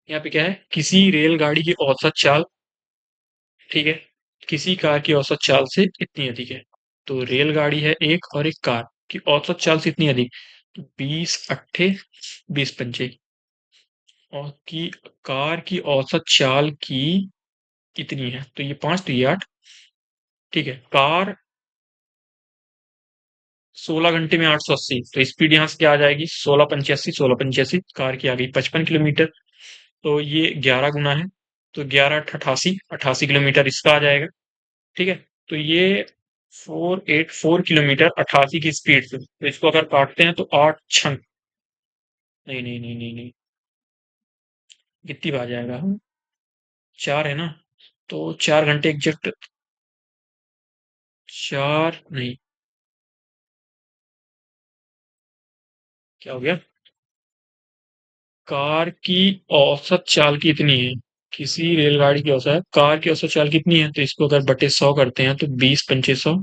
यहाँ पे क्या है, किसी रेलगाड़ी की औसत चाल, ठीक है, किसी कार की औसत चाल से इतनी अधिक है। तो रेलगाड़ी है एक, और एक कार की औसत चाल से इतनी अधिक, तो 20 × 8 = 20 × 5, और की कार की औसत चाल की कितनी है, तो ये 5 तो ये 8। ठीक है, कार 16 घंटे में 880, तो स्पीड यहाँ से क्या आ जाएगी, 16 × 85, 16 × 85, कार की आ गई 55 किलोमीटर। तो ये 11 गुना है, तो 11 × 8 = 88, 88 किलोमीटर इसका आ जाएगा। ठीक है, तो ये 484 किलोमीटर 88 की स्पीड से, तो इसको अगर काटते हैं तो 8 6, नहीं नहीं नहीं नहीं नहीं, कितनी बार जाएगा, 4 है ना, तो 4 घंटे एग्जैक्ट, 4 नहीं, क्या हो गया, कार की औसत चाल कितनी है, किसी रेलगाड़ी की औसत, कार की औसत चाल कितनी है, तो इसको अगर बटे 100 करते हैं तो 20 × 5 = 100,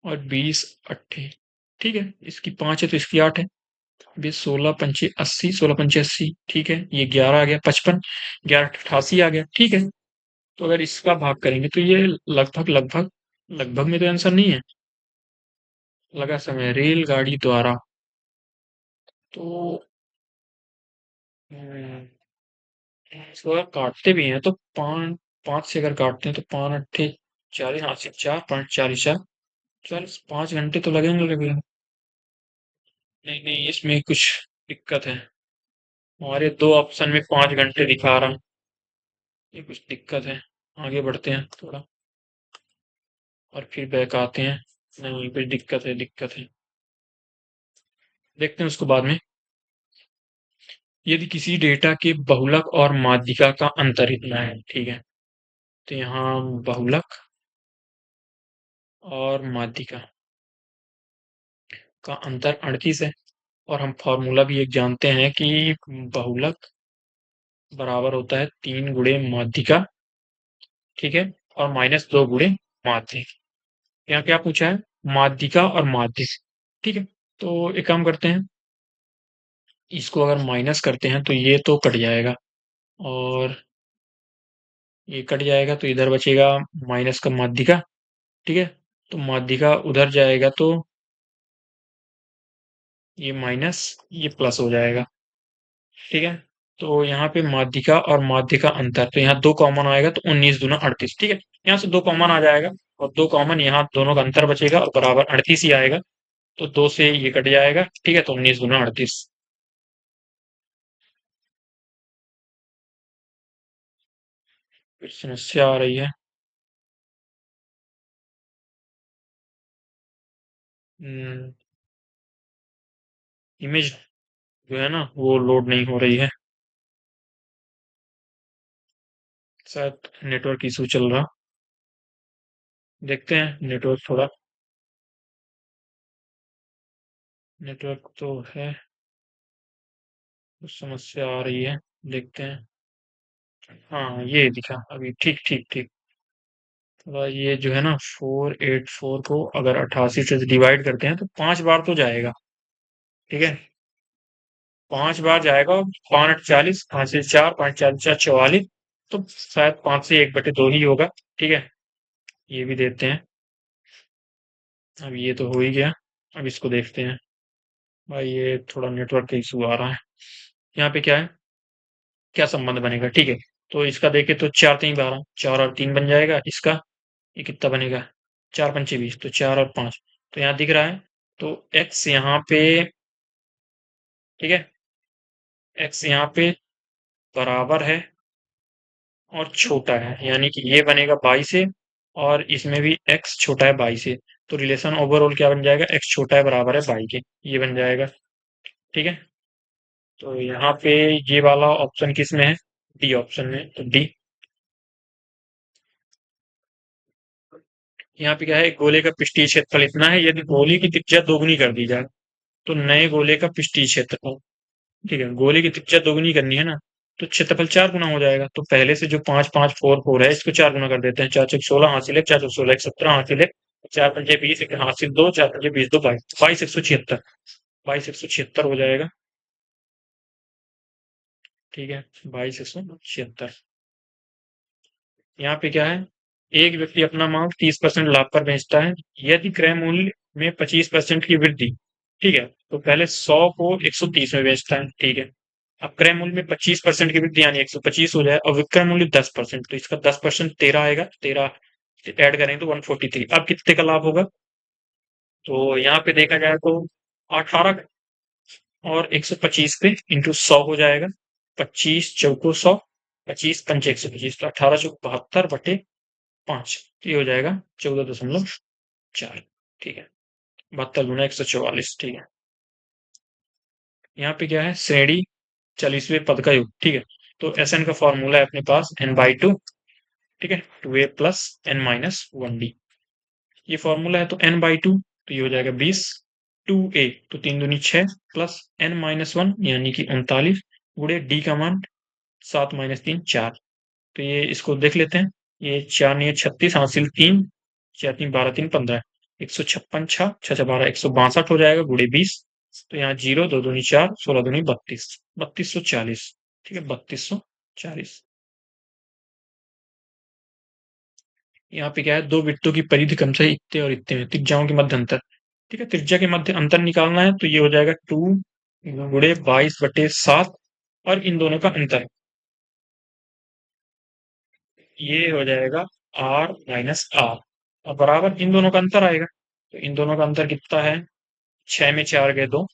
और 20 × 8, ठीक है, इसकी 5 है तो इसकी 8 है, 16 × 5 = 80, 16 × 5 = 80, ठीक है, ये 11 आ गया, 55, 11 × 88 आ गया। ठीक है, तो अगर इसका भाग करेंगे तो ये लगभग लगभग, लगभग में तो आंसर नहीं है, लगा समय रेलगाड़ी द्वारा। तो इसको अगर काटते भी हैं तो 5 से अगर काटते हैं तो 5 × 8 = 40, हाथ से 4, 5 × 4 = 40, 5 घंटे तो लगेंगे। नहीं नहीं, इसमें कुछ दिक्कत है, हमारे दो ऑप्शन में 5 घंटे दिखा रहा, ये कुछ दिक्कत है। आगे बढ़ते हैं थोड़ा, और फिर बैक आते हैं। नहीं, कुछ दिक्कत है, दिक्कत है, देखते हैं उसको बाद में। यदि किसी डेटा के बहुलक और माध्यिका का अंतर इतना है, ठीक है, तो यहाँ बहुलक और माध्यिका का अंतर 38 है, और हम फॉर्मूला भी एक जानते हैं कि बहुलक बराबर होता है 3 × माध्यिका, ठीक है, और -2 × माध्य। यहाँ क्या पूछा है, माध्यिका और माध्य। ठीक है, तो एक काम करते हैं, इसको अगर माइनस करते हैं तो ये तो कट जाएगा, और ये कट जाएगा तो इधर बचेगा माइनस का माध्यिका। ठीक है, तो माध्यिका उधर जाएगा तो ये माइनस, ये प्लस हो जाएगा। ठीक है, तो यहाँ पे माध्यिका और माध्य का अंतर, तो यहाँ 2 कॉमन आएगा तो 19 दूना 38। ठीक है, यहाँ से 2 कॉमन आ जाएगा, और 2 कॉमन यहाँ दोनों का अंतर बचेगा, और बराबर 38 ही आएगा। तो 2 से ये कट जाएगा, ठीक है, तो 19 दूना 38। फिर समस्या आ रही है, इमेज जो है ना वो लोड नहीं हो रही है, शायद नेटवर्क इशू चल रहा, देखते हैं। नेटवर्क थोड़ा, नेटवर्क तो है, कुछ समस्या आ रही है, देखते हैं। हाँ, ये दिखा अभी, ठीक ठीक ठीक। थोड़ा ये जो है ना 484 को अगर 88 से डिवाइड करते हैं तो 5 बार तो जाएगा। ठीक है, 5 बार जाएगा, 5 × 8 = 40, 5 से 4, 5 × 4 = 44, तो शायद 5 से 1/2 ही होगा। ठीक है, ये भी देते हैं। अब ये तो हो ही गया, अब इसको देखते हैं। भाई ये थोड़ा नेटवर्क का इशू आ रहा है। यहाँ पे क्या है, क्या संबंध बनेगा, ठीक है, तो इसका देखे तो 4 × 3 = 12, 4 और 3 बन जाएगा इसका, ये कितना बनेगा, 4 × 5 = 20, तो 4 और 5, तो यहाँ दिख रहा है। तो x यहाँ पे, ठीक है, एक्स यहाँ पे बराबर है और छोटा है, यानी कि ये बनेगा 22 से, और इसमें भी एक्स छोटा है 22 से। तो रिलेशन ओवरऑल क्या बन जाएगा, एक्स छोटा है बराबर है 22 के, ये बन जाएगा। ठीक है, तो यहाँ पे ये वाला ऑप्शन किस में है, डी ऑप्शन में, तो डी। यहाँ पे क्या है, गोले का पृष्ठीय क्षेत्रफल इतना है यदि गोले की त्रिज्या दोगुनी कर दी जाए। तो नए गोले का पृष्ठीय क्षेत्रफल, ठीक है, गोले की त्रिज्या दोगुनी करनी है ना, तो क्षेत्रफल 4 गुना हो जाएगा। तो पहले से जो 5 5 4 4 है, इसको 4 गुना कर देते हैं। 4 × 6 = 16 हासिल है, 4 × 16 = 17 हासिल है, 4 × 5 = 20, एक हासिल 2, 4 × 5 = 20, 2 22, 22 176, 22 176 हो जाएगा। ठीक है, 22 176। यहाँ पे क्या है, एक व्यक्ति अपना माल 30% लाभ पर बेचता है, यदि क्रय मूल्य में 25% की वृद्धि, ठीक है, तो पहले 100 को 130 में बेचता है। ठीक है, अब क्रय मूल्य में 25% की वृद्धि यानी 125 हो जाए, और विक्रय मूल्य 10%, तो इसका 10% 13 आएगा, 13 ऐड करेंगे तो 143। अब कितने का लाभ होगा, तो यहाँ पे देखा जाए तो 18 और 125 पे इंटू 100 हो जाएगा। 25 × 4 = 100, 25 × 5 = 125, तो 1872/5, ये हो जाएगा 14.4। ठीक है, 72 × 144। ठीक है, यहाँ पे क्या है, श्रेणी 40वें पद का योग। ठीक है, तो एस एन का फॉर्मूला है अपने पास n/2। ठीक है, 2a + n-1d, ये फॉर्मूला है। तो n/2 तो ये हो जाएगा 20, 2a तो 3 दूनी 6, प्लस n-1 यानी कि 39, गुड़े डी का मान 7 - 3 4। तो ये इसको देख लेते हैं, ये 4 नहीं 36 हासिल 3, 4 3 12 3 15, 156 6 6 6 12 162 हो जाएगा, गुड़े 20। तो यहाँ 0 2 दूनी 4, 16 दूनी 32, 3240। ठीक है, 3240। यहाँ पे क्या है, दो वृत्तों की परिधि क्रमशः इतने और इतने में, त्रिज्याओं के मध्य अंतर। ठीक है, त्रिज्या के मध्य अंतर निकालना है, तो ये हो जाएगा 2 गुड़े 22/7, और इन दोनों का अंतर, ये हो जाएगा r - r, और बराबर इन दोनों का अंतर आएगा। तो इन दोनों का अंतर कितना है, 6 में 4 गए 2,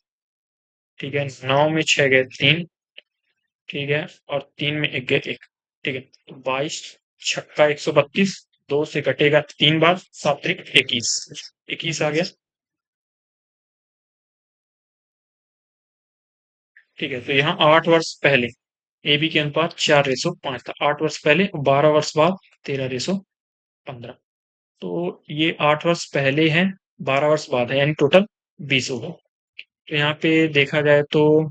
ठीक है, 9 में 6 गए 3, ठीक है, और 3 में 1 गए 1। ठीक है, तो 22 छक्का 132, 2 से कटेगा 3 बार, 7 त्रिक 21, 21 आ गया। ठीक है, तो यहाँ 8 वर्ष पहले ए बी के अनुपात 4:5 था, 8 वर्ष पहले, 12 वर्ष बाद 13:15। तो ये 8 वर्ष पहले है, 12 वर्ष बाद है, यानी टोटल 20 होगा। तो यहाँ पे देखा जाए तो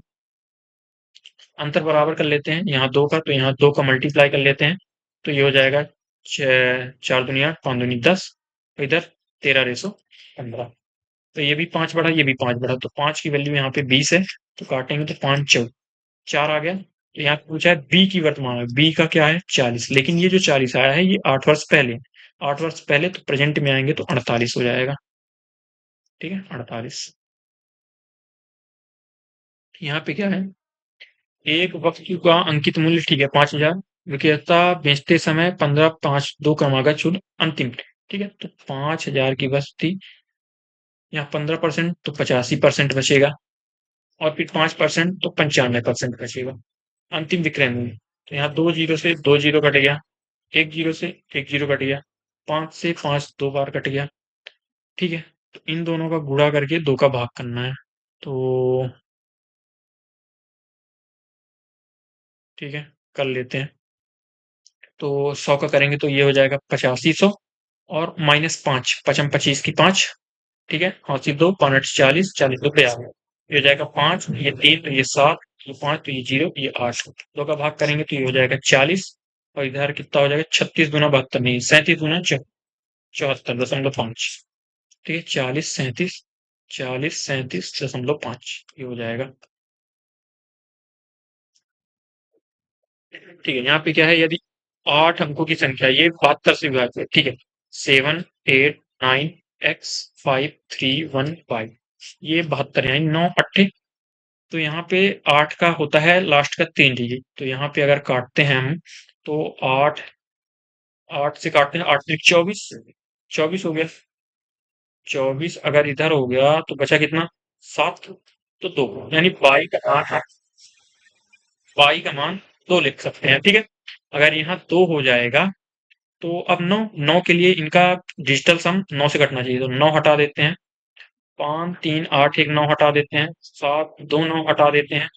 अंतर बराबर कर लेते हैं, यहाँ 2 का, तो यहाँ 2 का मल्टीप्लाई कर लेते हैं, तो ये हो जाएगा 4 दूनी 8, 5 दूनी 10, इधर 13:15। तो ये भी 5 बढ़ा, ये भी 5 बढ़ा, तो 5 की वैल्यू यहाँ पे 20 है, तो काटेंगे तो 5 4 4 आ गया। तो यहाँ पे पूछा है बी की वर्तमान में, बी का क्या है 40, लेकिन ये जो 40 आया है ये 8 वर्ष पहले, 8 वर्ष पहले, तो प्रेजेंट में आएंगे तो 48 हो जाएगा। ठीक है, 48। यहाँ पे क्या है, एक वस्तु का अंकित मूल्य, ठीक है, 5,000, विक्रेता बेचते समय 15 5 2 क्रमागत शुल्क अंतिम। ठीक है, तो 5,000 की वस्तु थी, यहाँ 15% तो 85% बचेगा, और फिर 5% तो 95% बचेगा, अंतिम विक्रय मूल्य। तो यहाँ 2 जीरो से 2 जीरो कट गया, 1 जीरो से 1 जीरो कट गया, 5 से 5 2 बार कट गया। ठीक है, तो इन दोनों का गुणा करके 2 का भाग करना है। तो ठीक है, कर लेते हैं। तो 100 का करेंगे तो ये हो जाएगा 8500, और -5, 5 25 की 5। ठीक है, हाथी 2 5 40, 40 2 52, ये हो जाएगा 5, ये 3, तो ये 7, ये 5, तो ये 0, ये 8। 2 का भाग करेंगे तो ये हो जाएगा 40, और इधर कितना हो जाएगा, 36 दूना 72 नहीं, 37 दूना 74.5। ठीक है, 40 37 ये हो जाएगा। ठीक है, यहाँ पे क्या है, यदि 8 अंकों की संख्या, ये 72 से विभाज्य है। ठीक है, 7 8 9 x 5 3 1 5, ये 72 यानी 9 8। तो यहाँ पे 8 का होता है लास्ट का 3 डिजिट, तो यहाँ पे अगर काटते हैं हम, तो 8 8 से काटते हैं, 8 3 24, 24 हो गया। 24 अगर इधर हो गया तो बचा कितना, 7, तो 2, यानी 22 8 y का मान 2 लिख सकते हैं, ठीक है। अगर यहाँ 2 हो जाएगा तो अब 9 9 के लिए इनका डिजिटल सम 9 से कटना चाहिए, तो 9 हटा देते हैं, 5 3 8 1 9 हटा देते हैं, 7 2 9 हटा देते हैं,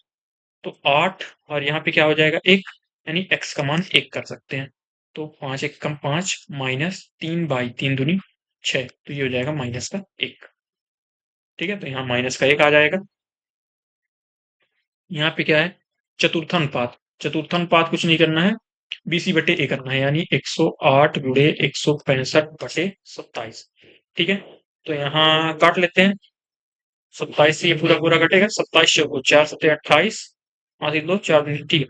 तो 8 और यहाँ पे क्या हो जाएगा 1, यानी x का मान 1 कर सकते हैं। तो 5 1 कम 5 माइनस 3 बाई 3 दूनी 6, तो ये हो जाएगा माइनस का 1। ठीक है, तो यहाँ माइनस का 1 आ जाएगा। यहाँ पे क्या है, चतुर्थानुपात। चतुर्थानुपात कुछ नहीं करना है, बीसी बटे ए करना है, यानी 108 गुणे 165 बटे 27। ठीक है, तो यहाँ काट लेते हैं, 27 से ये पूरा पूरा कटेगा, 27 चौको 4 सत्ते 28, हासिल दो 4 दूनी, ठीक है,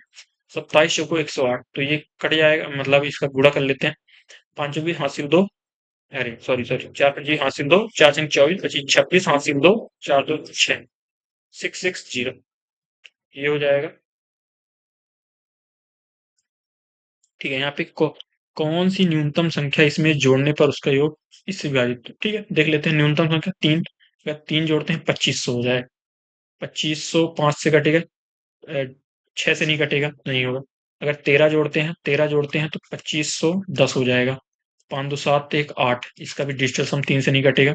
27 चौको 108, तो ये कट जाएगा, मतलब इसका गुणा कर लेते हैं, 5 चौबीस हासिल दो, अरे सॉरी सॉरी, 4 पच्चीस हासिल दो, 4 छंग 24 पच्चीस 26 हासिल दो, 4 दो 6, 660, ये हो जाएगा। ठीक है, यहाँ पे कौन सी न्यूनतम संख्या इसमें जोड़ने पर उसका योग इससे विभाजित, ठीक है देख लेते हैं। न्यूनतम संख्या 3, अगर 3 जोड़ते हैं 2500 हो जाए, 2500 5 से कटेगा, 6 से नहीं कटेगा, नहीं होगा। अगर 13 जोड़ते हैं, 13 जोड़ते हैं तो 2510 हो जाएगा, 5 2 7 1 8, इसका भी डिजिटल सम 3 से नहीं कटेगा।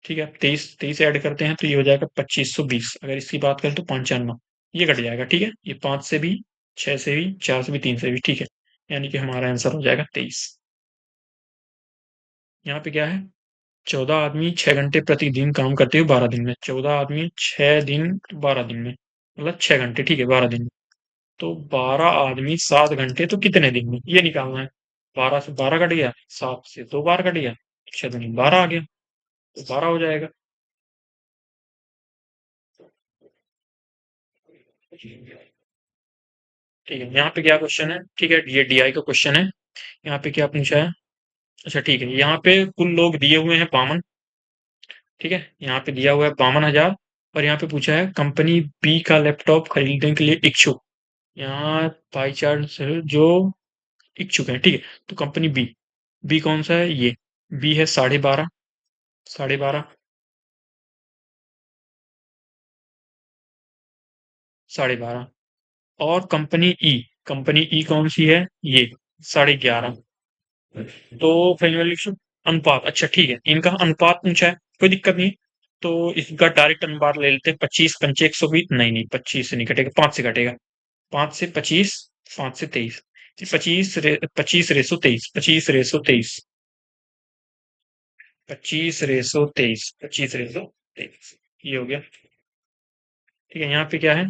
ठीक है, 23 23 ऐड करते हैं तो ये हो जाएगा 2520। अगर इसकी बात करें तो 95, ये कट जाएगा। ठीक है, ये 5 से भी, 6 से भी, 4 से भी, 3 से भी, ठीक है, यानी कि हमारा आंसर हो जाएगा 23। यहाँ पे क्या है, 14 आदमी 6 घंटे प्रतिदिन काम करते हुए 12 दिन में, 14 आदमी 6 दिन 12 दिन में, मतलब 6 घंटे, ठीक है 12 दिन में, तो 12 आदमी 7 घंटे तो कितने दिन में, ये निकालना है। 12 से 12 कट गया, 7 से 2 बार कट गया, 6 दूनी 12 आ गया, तो 12 हो जाएगा। ठीक है, यहाँ पे क्या क्वेश्चन है, ठीक है ये डीआई का क्वेश्चन है। यहाँ पे क्या पूछा है, अच्छा ठीक है, यहाँ पे कुल लोग दिए हुए हैं 52। ठीक है, यहाँ पे दिया हुआ है 52,000, और यहाँ पे पूछा है कंपनी बी का लैपटॉप खरीदने के लिए इच्छुक, यहाँ बाई चांस जो इच्छुक है, ठीक है, तो कंपनी बी, बी कौन सा है, ये बी है 12.5, 12.5, 12.5, और कंपनी ई कौन सी है, ये 11.5। तो फाइनली अनुपात, अच्छा ठीक है, इनका अनुपात पूछा है, कोई दिक्कत नहीं। तो इसका डायरेक्ट अनुपात ले लेते हैं, 25 पंचे 120, नहीं नहीं 25 से नहीं कटेगा, 5 से कटेगा, 5 से 25, 5 से 23, 25 रेसो 23, 25 रेसो 23, 25 रेसो 23, 25 रेसो 23, ये हो गया। ठीक है, यहाँ पे क्या है,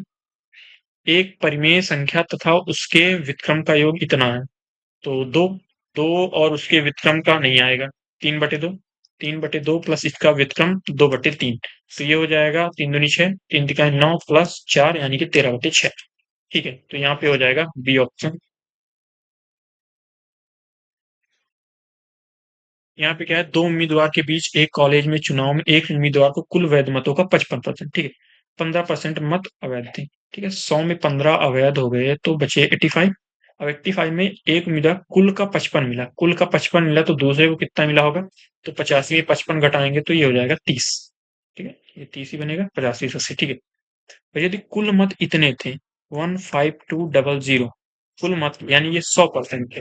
एक परिमेय संख्या तथा उसके व्युत्क्रम का योग इतना है, तो दो, दो और उसके व्युत्क्रम का नहीं आएगा, 3/2, 3/2 प्लस इसका व्युत्क्रम 2/3, तो ये हो जाएगा 3 दूनी 6, 3 तिकाएं 9 प्लस 4 यानी कि 13/6। ठीक है, तो यहाँ पे हो जाएगा बी ऑप्शन। यहाँ पे क्या है, दो उम्मीदवार के बीच एक कॉलेज में चुनाव में एक उम्मीदवार को कुल वैध मतों का 55%, ठीक है, 15% मत अवैध थे। ठीक है, 100 में 15 अवैध हो गए तो बचे 85। अब 85 में एक उम्मीदवार कुल का 55 मिला, कुल का 55 मिला तो दूसरे को कितना मिला होगा, तो 85 में 55 घटाएंगे तो ये हो जाएगा 30। ठीक है, ये 30 ही बनेगा, 85 से 80, ठीक है। और यदि कुल मत इतने थे 15200, कुल मत यानी ये 100% थे,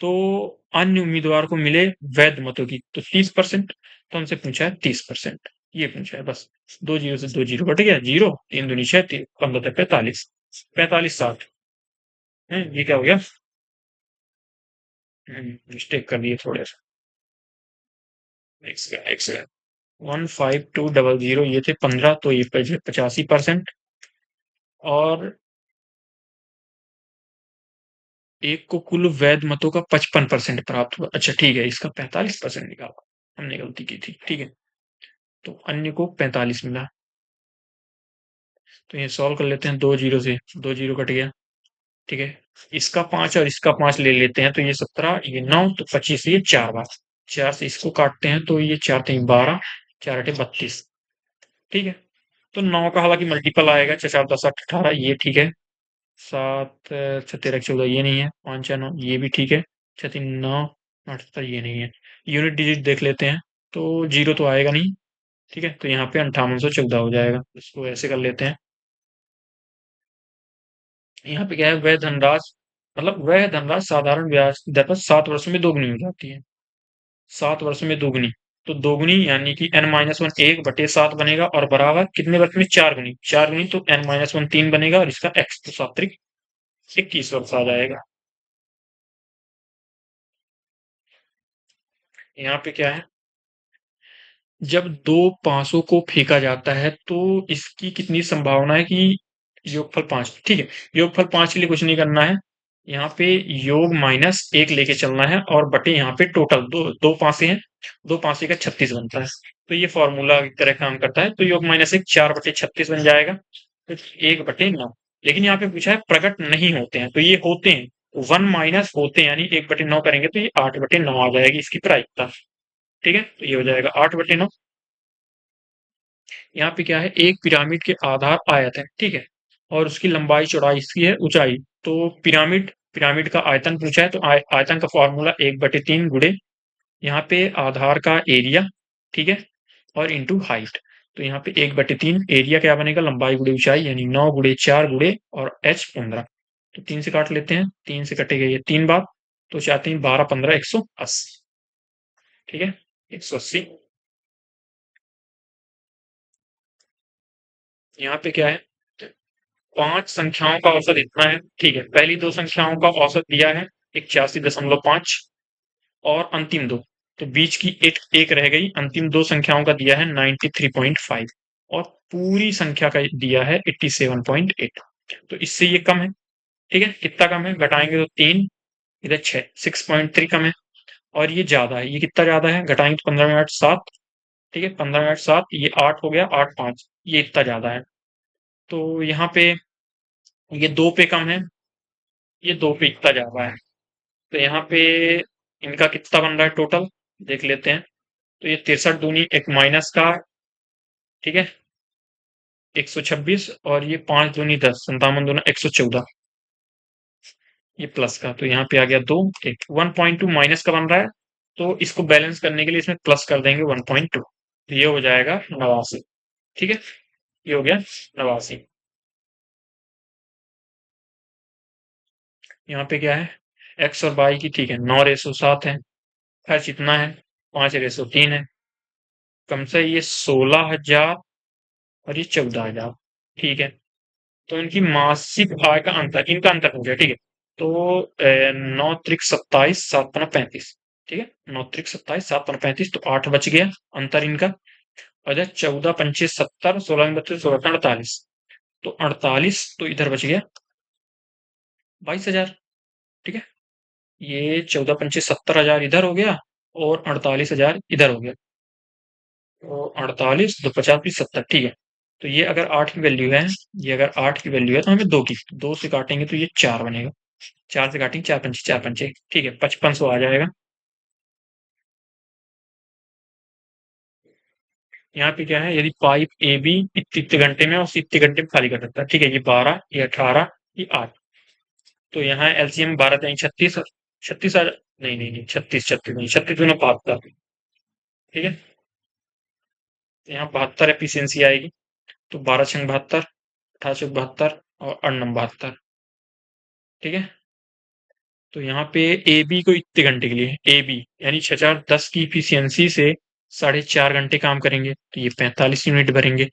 तो अन्य उम्मीदवार को मिले वैध मतों की तो 30%, तो हमसे पूछा है 30%, ये पूछा है बस। 2 जीरो से 2 जीरो कट गया, जीरो 3 दूनी 6, 15 45, 45 60 है, ये क्या हो गया, मिस्टेक कर दिए थोड़े सा, एक सेकंड, 15200 ये थे 15, तो ये 85%, और एक को कुल वैध मतों का 55% प्राप्त हुआ, अच्छा ठीक है, इसका 45% निकाला, हमने गलती की थी, ठीक है, तो अन्य को 45 मिला। तो ये सॉल्व कर लेते हैं, 2 जीरो से 2 जीरो कट गया, ठीक है, इसका 5 और इसका 5 ले लेते हैं, तो ये 17, ये 9, तो 25, ये 4 बार, 4 से इसको काटते हैं तो ये 4 3 12, 4 8 32, ठीक है। तो 9 का हालांकि मल्टीपल आएगा, 4 4 10 8 18, ये ठीक है, 7 6 13 14, ये नहीं है, 5 6 9, ये भी ठीक है, 6 3 9 8 17, ये नहीं है। यूनिट डिजिट देख लेते हैं, तो जीरो तो आएगा नहीं, ठीक है, तो यहाँ पे 5814 हो जाएगा, इसको ऐसे कर लेते हैं, यहाँ पे क्या है, वह धनराशि, मतलब वह धनराशि साधारण ब्याज की दर पर 7 वर्षों में दोगुनी हो जाती है। 7 वर्षों में दोगुनी, तो दोगुनी यानी कि n-1 1/7 बनेगा, और बराबर कितने वर्ष में, 4 गुनी, 4 गुनी तो n-1 3 बनेगा, और इसका x तो 7×21 वर्ष आ जाएगा। यहाँ पे क्या है, जब दो पांचों को फेंका जाता है तो इसकी कितनी संभावना है कि योगफल 5, ठीक है। योगफल 5 के लिए कुछ नहीं करना है, यहाँ पे योग -1 लेके चलना है, और बटे यहाँ पे टोटल दो दो पांचे हैं, दो पांचे का 36 बनता है। तो ये फॉर्मूला की तरह काम करता है, तो योग -1 4/36 बन जाएगा, तो 1/9। लेकिन यहाँ पे पूछा है प्रकट नहीं होते हैं, तो ये होते हैं, वन माइनस होते हैं, यानी 1/9 करेंगे तो ये 8/9 आ जाएगी इसकी प्रायिकता। ठीक है, तो ये हो जाएगा 8/9। यहाँ पे क्या है, एक पिरामिड के आधार आयत है, ठीक है, और उसकी लंबाई चौड़ाई इसकी है ऊंचाई। तो पिरामिड पिरामिड का आयतन पूछा है, तो आयतन का फॉर्मूला 1/3 गुणे यहाँ पे आधार का एरिया, ठीक है, और इंटू हाइट। तो यहाँ पे 1/3 एरिया क्या बनेगा, लंबाई गुणे ऊंचाई, यानी 9×4 गुणे और h 15। तो 3 से काट लेते हैं, 3 से कटेगा ये 3 बार, तो 4×3 12 15 180। ठीक है, 180। यहाँ पे क्या है, पांच संख्याओं का औसत इतना है, ठीक है। पहली दो संख्याओं का औसत दिया है 81.5, और अंतिम दो, तो बीच की एक एक रह गई, अंतिम दो संख्याओं का दिया है 93.5, और पूरी संख्या का दिया है 87.8। तो इससे ये कम है, ठीक है। कितना कम है, घटाएंगे तो 3, इधर 6, 6.3 कम है। और ये ज्यादा है, ये कितना ज्यादा है, घटाएंगे तो 15 मिनट 7, ठीक है, 15 मिनट 7, ये 8 हो गया, 8 5, ये इतना ज्यादा है। तो यहाँ पे ये 2 पे कम है, ये 2 पे इतना ज्यादा है। तो यहाँ पे इनका कितना बन रहा है टोटल, देख लेते हैं। तो ये 63 दूनी एक माइनस का, ठीक है, 126, और ये 5 दूनी 10, 57 दूना 114, ये प्लस का। तो यहाँ पे आ गया 2, एक 1.2 माइनस का बन रहा है, तो इसको बैलेंस करने के लिए इसमें प्लस कर देंगे 1.2, तो ये हो जाएगा 89। ठीक है, ये हो गया 89। यहाँ पे क्या है, एक्स और वाई की, ठीक है, 9:7 है, खर्च इतना है, 5:3 है, कम से ये 16,000 और ये 14,000, ठीक है। तो इनकी मासिक आय का अंतर, इनका अंतर हो गया, ठीक है। तो 9×3 = 27, 7×5 = 35, ठीक है, 9×3 = 27, 7×35, तो 8 बच गया अंतर इनका। और इधर 14×5 = 70, 16×32 16 48, तो 48, तो इधर बच गया 22,000, ठीक है। ये 14×5 = 70,000 इधर हो गया, और 48,000 इधर हो गया, तो 48, तो 50 + 70, ठीक है। तो ये अगर 8 की वैल्यू है, ये अगर 8 की वैल्यू है, तो हमें 2 की, 2 से काटेंगे तो ये 4 बनेगा, 4 से काटेंगे, 4×5 = 4×5 = 1, ठीक है, 5500 आ जाएगा। यहाँ पे क्या है, यदि पाइप ए बी इतने इतने घंटे में और इतने घंटे में खाली कर सकता है, ठीक है, ये 12, ये 18, ये 8। तो यहाँ एलसीएम 12 नहीं 36, 36 आ, नहीं नहीं नहीं, 36 36 नहीं, 36 दूना 72, ठीक है। तो यहाँ 72 एफिशिएंसी आएगी, तो 12×6 = 72, 18×4 = 72, और 8×9 = 72, ठीक है। तो यहाँ पे ए बी को इतने घंटे के लिए, ए बी यानी 6010 की इफिशियंसी से 4.5 घंटे काम करेंगे, तो ये 45 यूनिट भरेंगे,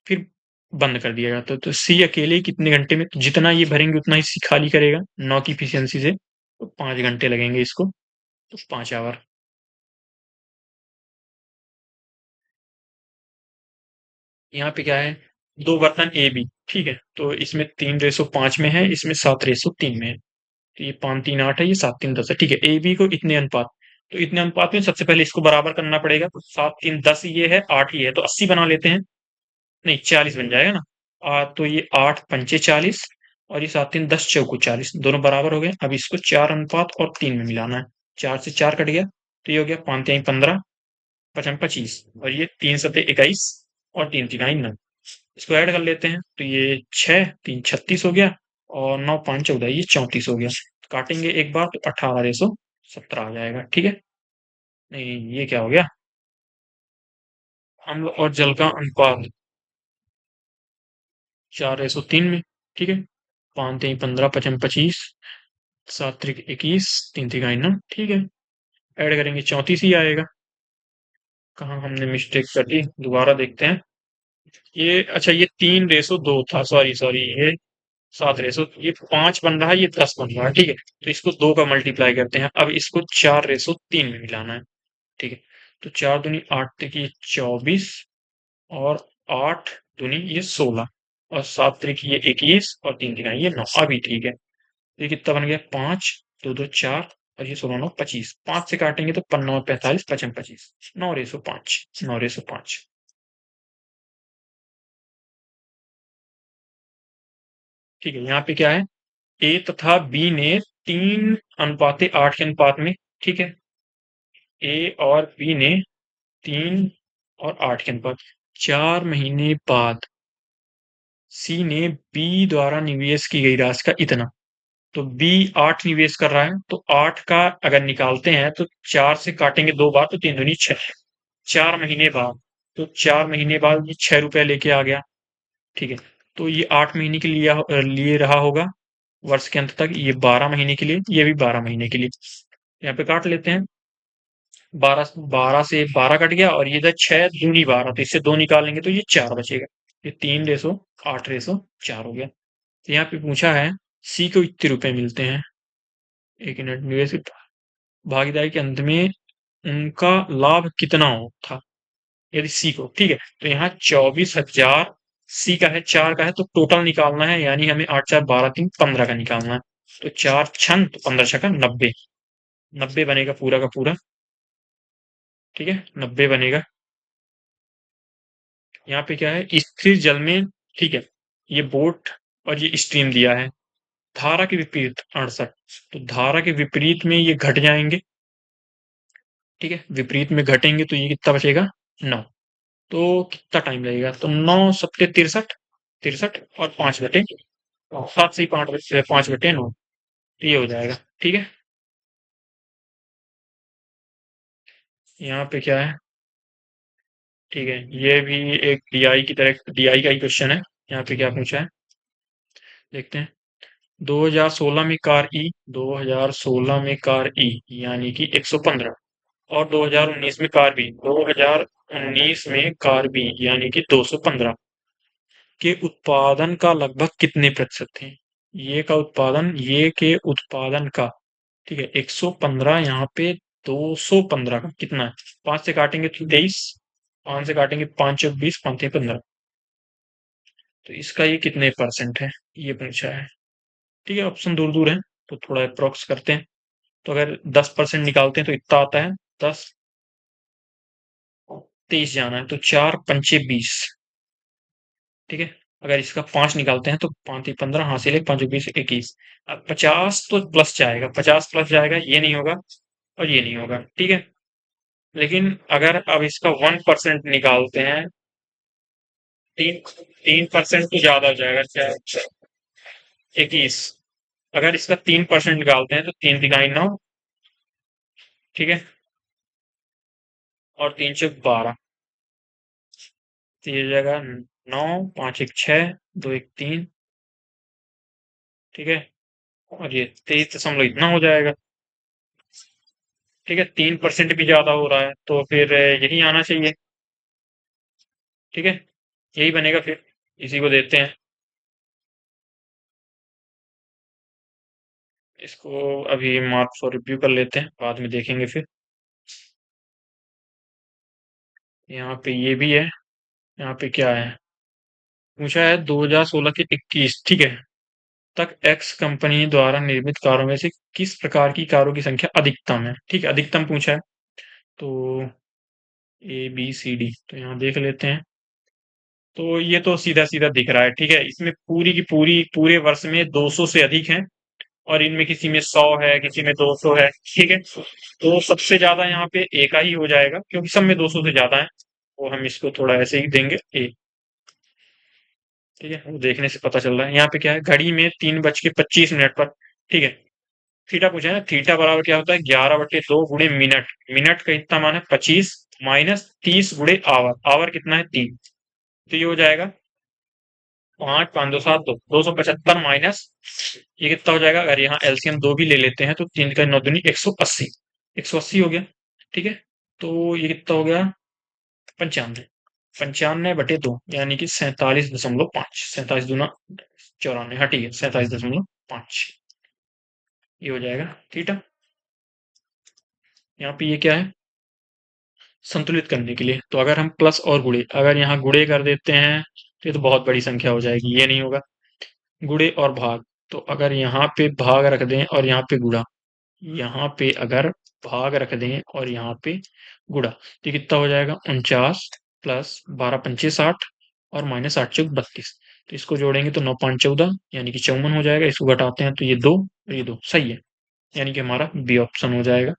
फिर बंद कर दिया जाता है। तो सी अकेले कितने घंटे में, तो जितना ये भरेंगे उतना ही सी खाली करेगा 9 की इफिशियंसी से, तो 5 घंटे लगेंगे इसको, तो 5 आवर। यहाँ पे क्या है, दो बर्तन ए बी, ठीक है, तो इसमें 3:5 में है, इसमें 7:3 में है। तो ये 5×3 = 8 है, ये 7×3 = 10 है, ठीक है। ए बी को इतने अनुपात, तो इतने अनुपात में सबसे पहले इसको बराबर करना पड़ेगा, तो 7×3 = 10 ये है, 8 ये है, तो 80 बना लेते हैं, नहीं 40 बन जाएगा ना। तो ये 8×5 = 40, और ये 7×3 = 10 × 4 = 40, दोनों बराबर हो गए। अब इसको 4:3 में मिलाना है, 4 से 4 कट गया, तो ये हो गया 5×3 = 15, 5×5 = 25, और ये 3×7 = 21, और 3×3 = 9। इसको ऐड कर लेते हैं, तो ये 6×3 = 36 हो गया, और 9×5 = 14, ये 34 हो गया। काटेंगे एक बार तो 18:17 आ जाएगा, ठीक है। नहीं, ये क्या हो गया, अम्ल और जल का अनुपात 4:3 में, ठीक है। पाँच तीन 15, पचम 25, सात त्रिक 21, तीन तिगाई 9, ठीक है। ऐड करेंगे 34 ही आएगा। कहाँ हमने मिस्टेक कर दी, दोबारा देखते हैं। ये अच्छा, ये 3:2 था, सॉरी सॉरी, ये 7:, ये 5 बन रहा है, ये 10 बन रहा है, ठीक है। तो इसको 2 का मल्टीप्लाई करते हैं, अब इसको 4:3 में मिलाना है, ठीक है। तो 4 दूनी 8 तिकी 24, और 8 दूनी ये 16, और 7 त्रिकी ये 21, और 3 तिगाई ये 9, अभी ठीक है। ये कितना बन गया, 5, 2 2 4, और ये 16 9 25, 5 से काटेंगे तो 9 45, 55 25, 9:5, 9:5। ठीक है, यहाँ पे क्या है, ए तथा बी ने 3:8 के अनुपात में, ठीक है, ए और बी ने 3 और 8 के अनुपात, 4 महीने बाद सी ने बी द्वारा निवेश की गई राशि का इतना। तो बी 8 निवेश कर रहा है, तो 8 का अगर निकालते हैं तो 4 से काटेंगे 2 बार, तो 3 दूनी 6, 4 महीने बाद, तो 4 महीने बाद ये 6 रुपए लेके आ गया, ठीक है। तो ये 8 महीने के लिए लिए रहा होगा वर्ष के अंत तक, ये 12 महीने के लिए, ये भी 12 महीने के लिए। यहाँ पे काट लेते हैं, 12 12 से 12 कट गया, और ये था 6 दूनी 12, तो इससे 2 निकालेंगे तो ये 4 बचेगा। ये 3:8:4 हो गया। तो यहाँ पे पूछा है सी को इतने रुपए मिलते हैं, एक यूनिट निवेश भागीदारी के अंत में उनका लाभ कितना हो था, यदि सी को, ठीक है। तो यहाँ 24,000 सी का है, 4 का है, तो टोटल निकालना है, यानी हमें 8 4 12 3 15 का निकालना है। तो 4 छन तो 15 छका 90, 90 बनेगा पूरा का पूरा, ठीक है, 90 बनेगा। यहाँ पे क्या है, स्थिर जल में, ठीक है, ये बोट और ये स्ट्रीम दिया है, धारा के विपरीत 68, तो धारा के विपरीत में ये घट जाएंगे, ठीक है, विपरीत में घटेंगे तो ये कितना बचेगा, 9। तो कितना टाइम लगेगा, तो 9 सत्ते 63, 63 और 5 बटे, 7 से ही 5 बटे 9, तो ये हो जाएगा, ठीक है। यहाँ पे क्या है, ठीक है, ये भी एक डीआई की तरह, डीआई का ही क्वेश्चन है। यहाँ पे क्या पूछा है, देखते हैं। 2016 में कार ई, 2016 में कार ई यानी कि 115, और 2019 में कार बी, 2019 में कार बी यानी कि 215 के उत्पादन का लगभग कितने प्रतिशत थे। ये का उत्पादन, ये के उत्पादन का, ठीक है, 115, यहाँ पे 215 का कितना है, 5 से काटेंगे तो 23, 5 से काटेंगे 5 चौक 20, 5 15, तो इसका ये कितने परसेंट है, ये पूछा है, ठीक है। ऑप्शन दूर दूर है, तो थोड़ा अप्रोक्स करते हैं। तो अगर 10% निकालते हैं तो इतना आता है, 10 23 जाना है, तो 4 पंचे 20, ठीक है। अगर इसका 5 निकालते हैं तो 5 15, हासिल है 5 20 21, अब 50 तो प्लस जाएगा, 50 प्लस जाएगा, ये नहीं होगा और ये नहीं होगा, ठीक है। लेकिन अगर अब इसका 1% निकालते हैं, 3% तो ज्यादा हो जाएगा, क्या 21, अगर इसका 3% निकालते हैं तो 3 तिगाई 9, ठीक है, और 3 चौक 12, तो ये हो जाएगा 9, 5 1 6, 2 1 3, ठीक है, और ये 23 दशमलव इतना हो जाएगा, ठीक है। 3% भी ज्यादा हो रहा है, तो फिर यही आना चाहिए, ठीक है, यही बनेगा फिर, इसी को देते हैं। इसको अभी मार्क फॉर रिव्यू कर लेते हैं, बाद में देखेंगे फिर। यहाँ पे ये भी है, यहाँ पे क्या है, पूछा है 2016 के 21, ठीक है, तक एक्स कंपनी द्वारा निर्मित कारों में से किस प्रकार की कारों की संख्या अधिकतम है, ठीक है, अधिकतम पूछा है। तो ए बी सी डी, तो यहाँ देख लेते हैं। तो ये तो सीधा सीधा दिख रहा है, ठीक है, इसमें पूरी की पूरी पूरे वर्ष में 200 से अधिक है, और इनमें किसी में 100 है, किसी में 200 है, ठीक है। तो सबसे ज्यादा यहाँ पे ए का ही हो जाएगा, क्योंकि सब में 200 से ज्यादा है, तो हम इसको थोड़ा ऐसे ही देंगे ए, ठीक है। वो देखने से पता चल रहा है। यहाँ पे क्या है, घड़ी में 3:25 पर, ठीक है, थीटा पूछा है ना, थीटा बराबर क्या होता है, 11/2 गुणे मिनट, मिनट का इतना मान है 25, माइनस 30 गुणे आवर, आवर कितना है 3, तो ये हो जाएगा 5 5 2 7 275 माइनस ये कितना हो जाएगा? अगर यहाँ एलसीएम 2 भी ले लेते हैं तो 3 का 9 दूनी 180, 180 हो गया। ठीक है, तो ये कितना हो गया? 95, 95/2 यानी कि 47.5, 47 दूना 94, हाँ ठीक है, 47.5 ये हो जाएगा। ठीक है, यहाँ पे ये क्या है? संतुलित करने के लिए। तो अगर हम प्लस और गुणे, अगर यहाँ गुणे कर देते हैं तो ये तो बहुत बड़ी संख्या हो जाएगी, ये नहीं होगा। गुणे और भाग, तो अगर यहाँ पे भाग रख दें और यहाँ पे गुणा, यहाँ पे अगर भाग रख दें और यहाँ पे गुणा, तो कितना हो जाएगा? 49 प्लस 12 पंचे 60 और माइनस 8 चौक 32। तो इसको जोड़ेंगे तो 9 5 14 यानी कि 54 हो जाएगा। इसको घटाते हैं तो ये 2 और ये 2 सही है, यानी कि हमारा बी ऑप्शन हो जाएगा।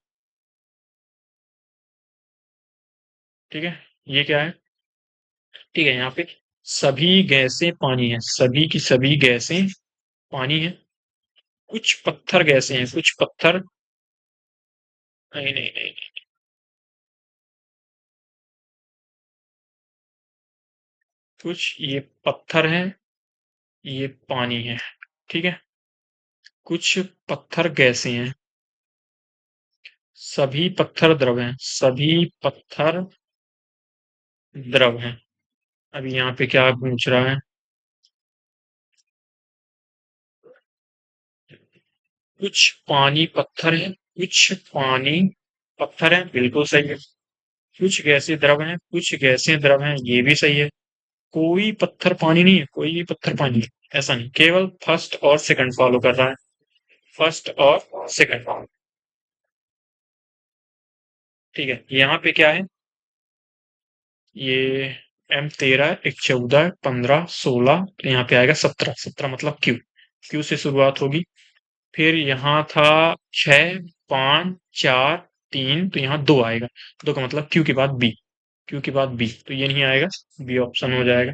ठीक है, ये क्या है? ठीक है, यहाँ पे सभी गैसें पानी है, सभी की सभी गैसें पानी है। कुछ पत्थर गैसें हैं, कुछ पत्थर, नहीं नहीं नहीं, कुछ ये पत्थर है, ये पानी है। ठीक है, कुछ पत्थर गैसें हैं, सभी पत्थर द्रव हैं, सभी पत्थर द्रव हैं। अभी यहाँ पे क्या पूछ रहा है? कुछ पानी पत्थर है, कुछ पानी पत्थर है, बिल्कुल सही है। कुछ गैसें द्रव हैं, कुछ गैसें द्रव हैं, ये भी सही है। कोई पत्थर पानी नहीं है, कोई भी पत्थर पानी नहीं, ऐसा नहीं, केवल फर्स्ट और सेकंड फॉलो कर रहा है, फर्स्ट और सेकंड। ठीक है, यहाँ पे क्या है? ये M13, एक 14, 15, 16, तो यहाँ पे आएगा 17, 17 मतलब क्यू, क्यू से शुरुआत होगी। फिर यहाँ था 6 5 4 3, तो यहाँ 2 आएगा, 2 का मतलब क्यू के बाद बी, क्यू के बाद बी, तो ये नहीं आएगा, बी ऑप्शन हो जाएगा।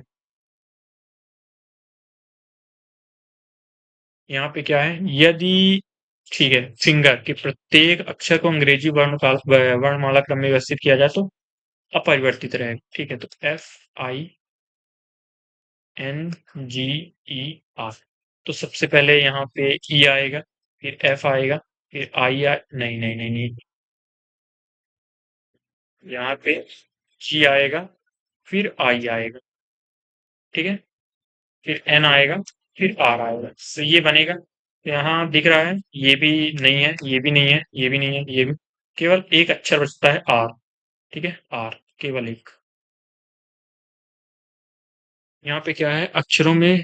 यहाँ पे क्या है? यदि, ठीक है, फिंगर के प्रत्येक अक्षर को अंग्रेजी वर्णमाला क्रम में व्यवस्थित किया जाए तो अपरिवर्तित रहेगा। ठीक है, तो FINGER, तो सबसे पहले यहाँ पे ई आएगा, फिर एफ आएगा, फिर नहीं नहीं नहीं नहीं, यहाँ पे जी आएगा, फिर आई आएगा। ठीक है, फिर एन आएगा, फिर आर आएगा, तो ये बनेगा। तो यहाँ दिख रहा है, ये भी नहीं है, ये भी नहीं है, ये भी नहीं है, ये भी, केवल एक अक्षर बचता है आर। ठीक है, आर, केवल एक। यहाँ पे क्या है? अक्षरों में,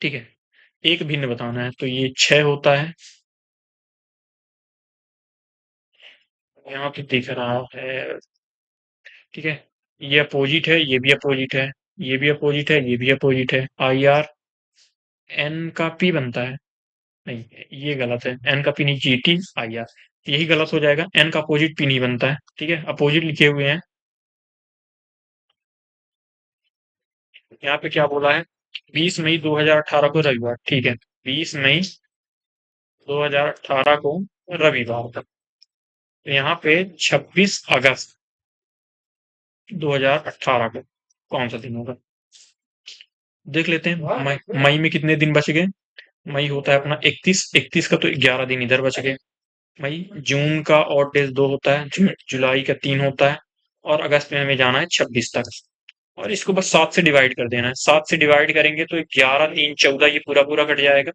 ठीक है, एक भिन्न बताना है, तो ये 6 होता है। यहाँ पे दिख रहा है, ठीक है, ये अपोजिट है, ये भी अपोजिट है, ये भी अपोजिट है, ये भी अपोजिट है। IR, एन का पी बनता है, नहीं ये गलत है, एन का पी नहीं, GT IR, यही गलत हो जाएगा, एन का अपोजिट पी नहीं बनता है। ठीक है, अपोजिट लिखे हुए हैं। यहाँ पे क्या बोला है? 20 मई 2018 को रविवार, ठीक है, 20 मई 2018 को रविवार था, तो यहाँ पे 26 अगस्त 2018 को कौन सा दिन होगा? देख लेते हैं, मई में कितने दिन बच गए? मई होता है अपना 31, 31 का तो 11 दिन इधर बच गए। मई, जून का ऑड डेज 2 होता है, जुलाई का 3 होता है, और अगस्त में हमें जाना है 26 तक, और इसको बस 7 से डिवाइड कर देना है। 7 से डिवाइड करेंगे तो 11 3 14, ये पूरा पूरा कट जाएगा,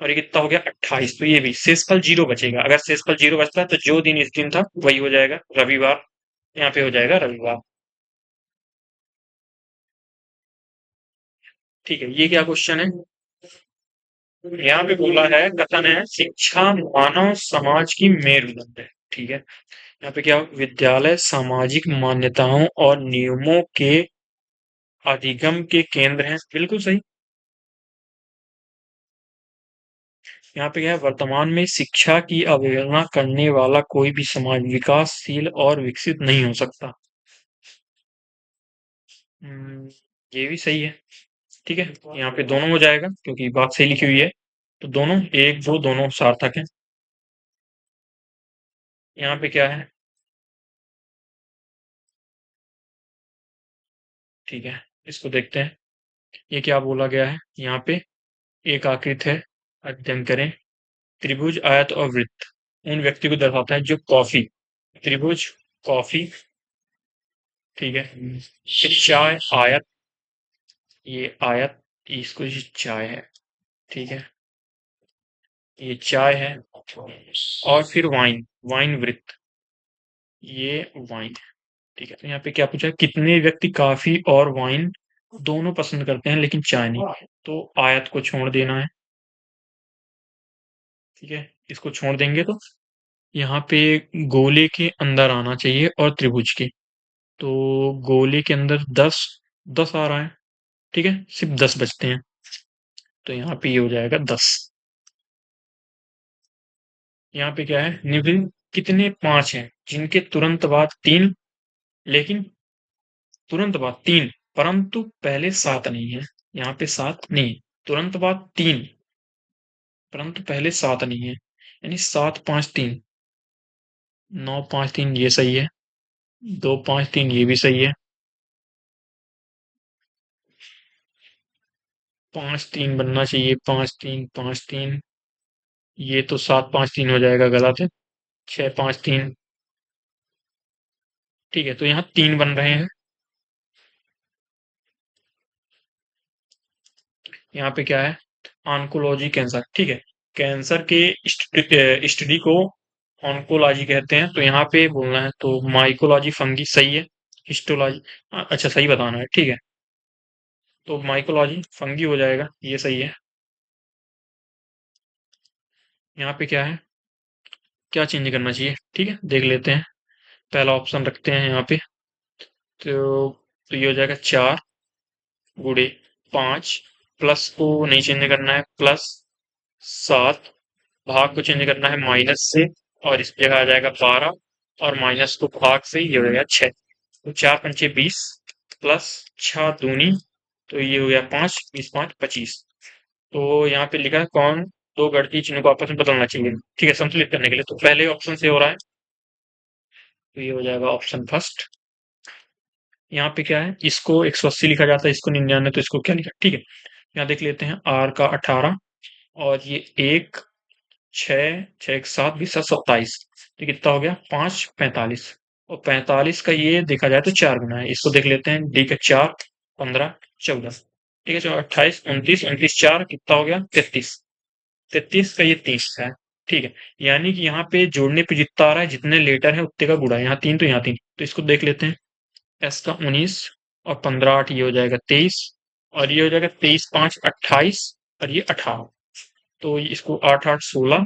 और ये कितना हो गया? 28, तो ये भी शेषफल 0 बचेगा। अगर शेषफल 0 बचता है तो जो दिन इस दिन था वही हो जाएगा रविवार, यहाँ पे हो जाएगा रविवार। ठीक है, ये क्या क्वेश्चन है? यहाँ पे बोला है, कथन है, शिक्षा मानव समाज की मेरुदंड है। ठीक है, यहाँ पे क्या? विद्यालय सामाजिक मान्यताओं और नियमों के अधिगम के केंद्र हैं, बिल्कुल सही। यहाँ पे क्या है? वर्तमान में शिक्षा की अवहेलना करने वाला कोई भी समाज विकासशील और विकसित नहीं हो सकता। हम्म, ये भी सही है। ठीक है, यहाँ पे दोनों हो जाएगा क्योंकि बात सही लिखी हुई है, तो दोनों, एक दो दोनों सार्थक है। यहाँ पे क्या है? ठीक है, इसको देखते हैं। ये क्या बोला गया है यहाँ पे? एक आकृति है, अध्ययन करें। त्रिभुज, आयत और वृत्त उन व्यक्ति को दर्शाता है जो कॉफी, त्रिभुज, कॉफी, ठीक है। फिर चाय, आयत, ये आयत, इसको ये चाय है, ठीक है, ये चाय है। और फिर वाइन, वाइन वृत्त, ये वाइन है, ठीक है। तो यहाँ पे क्या पूछा है, कितने व्यक्ति कॉफी और वाइन दोनों पसंद करते हैं लेकिन चाय नहीं? तो आयत को छोड़ देना है, ठीक है, इसको छोड़ देंगे तो यहाँ पे गोले के अंदर आना चाहिए और त्रिभुज के। तो गोले के अंदर 10, 10 आ रहा है, ठीक है, सिर्फ 10 बचते हैं। तो यहाँ पे ये हो जाएगा 10। यहाँ पे क्या है, निम्न कितने 5 हैं जिनके तुरंत बाद 3, लेकिन तुरंत बाद 3 परंतु पहले 7 नहीं है। यहाँ पे 7 नहीं, तुरंत बाद 3 परंतु पहले 7 नहीं है, यानी 7 5 3, 9 5 3 ये सही है, 2 5 3 ये भी सही है, 5 3 बनना चाहिए, 5 3 5 3, ये तो 7 5 3 हो जाएगा, गलत है। 6 5 3, ठीक है, तो यहाँ 3 बन रहे हैं। यहाँ पे क्या है, ऑन्कोलॉजी कैंसर, ठीक है, कैंसर के स्टडी को ऑन्कोलॉजी कहते हैं। तो यहाँ पे बोलना है तो माइकोलॉजी फंगी सही है, हिस्टोलॉजी, अच्छा सही बताना है, ठीक है, तो माइकोलॉजी फंगी हो जाएगा, ये सही है। यहाँ पे क्या है, क्या चेंज करना चाहिए, ठीक है, देख लेते हैं। पहला ऑप्शन रखते हैं यहाँ पे, तो ये हो जाएगा 4 गुणे 5, प्लस को नहीं चेंज करना है, प्लस 7, भाग को चेंज करना है माइनस से, और इस जगह आ जाएगा 12, और माइनस को भाग से ये हो जाएगा 6। तो 4 पंचे 20, प्लस 6 दूनी, तो ये हो गया 5, 20 5 25। तो यहाँ पे लिखा है कौन दो गणितीय चिन्हों को आपस में बदलना चाहिए, ठीक है, संतुलित करने के लिए। तो पहले ऑप्शन से हो रहा है, तो ये हो जाएगा ऑप्शन फर्स्ट। यहाँ पे क्या है, इसको 180 लिखा जाता है, इसको 99, तो इसको क्या लिखा, ठीक है। यहाँ देख लेते हैं, आर का 18, और ये 1 6 6 7 20 7 27, तो कितना हो गया 5 45, और 45 का ये देखा जाए तो 4 गुना है। इसको देख लेते हैं, डी का 4 15 14, ठीक है, चलो 28 29 29 4 कितना हो गया 33, 33 का ये 30 है, ठीक है। यानी कि यहाँ पे जोड़ने पे जितना आ रहा है, जितने लेटर है उतने का गुणा है, यहाँ 3 तो यहाँ 3, तो इसको देख लेते हैं, एस का 19, और 15 8 ये हो जाएगा 23, और ये हो जाएगा 23 5 28, और ये 18, तो इसको 8 8 16,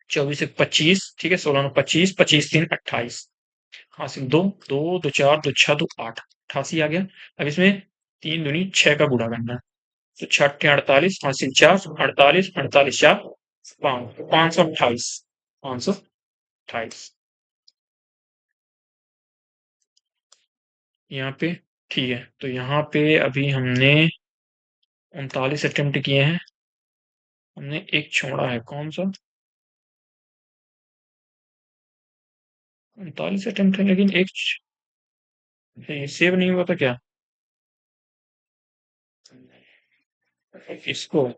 24 1 25, ठीक है, 16 9 25, 25 3 28, हासिल 2 2 2 4 2 6 2 8, 88 आ गया। अब इसमें 3 दूनी 6 का गुणा करना है, तो 6 8 48, हासिल 4 48 48 4 5, 528, 528 यहाँ पे, ठीक है। तो यहाँ पे अभी हमने 39 अटेम्प्ट किए हैं, हमने एक छोड़ा है, कौन सा? 39 अटेम्प्ट है लेकिन एक सेव नहीं हुआ था क्या? इसको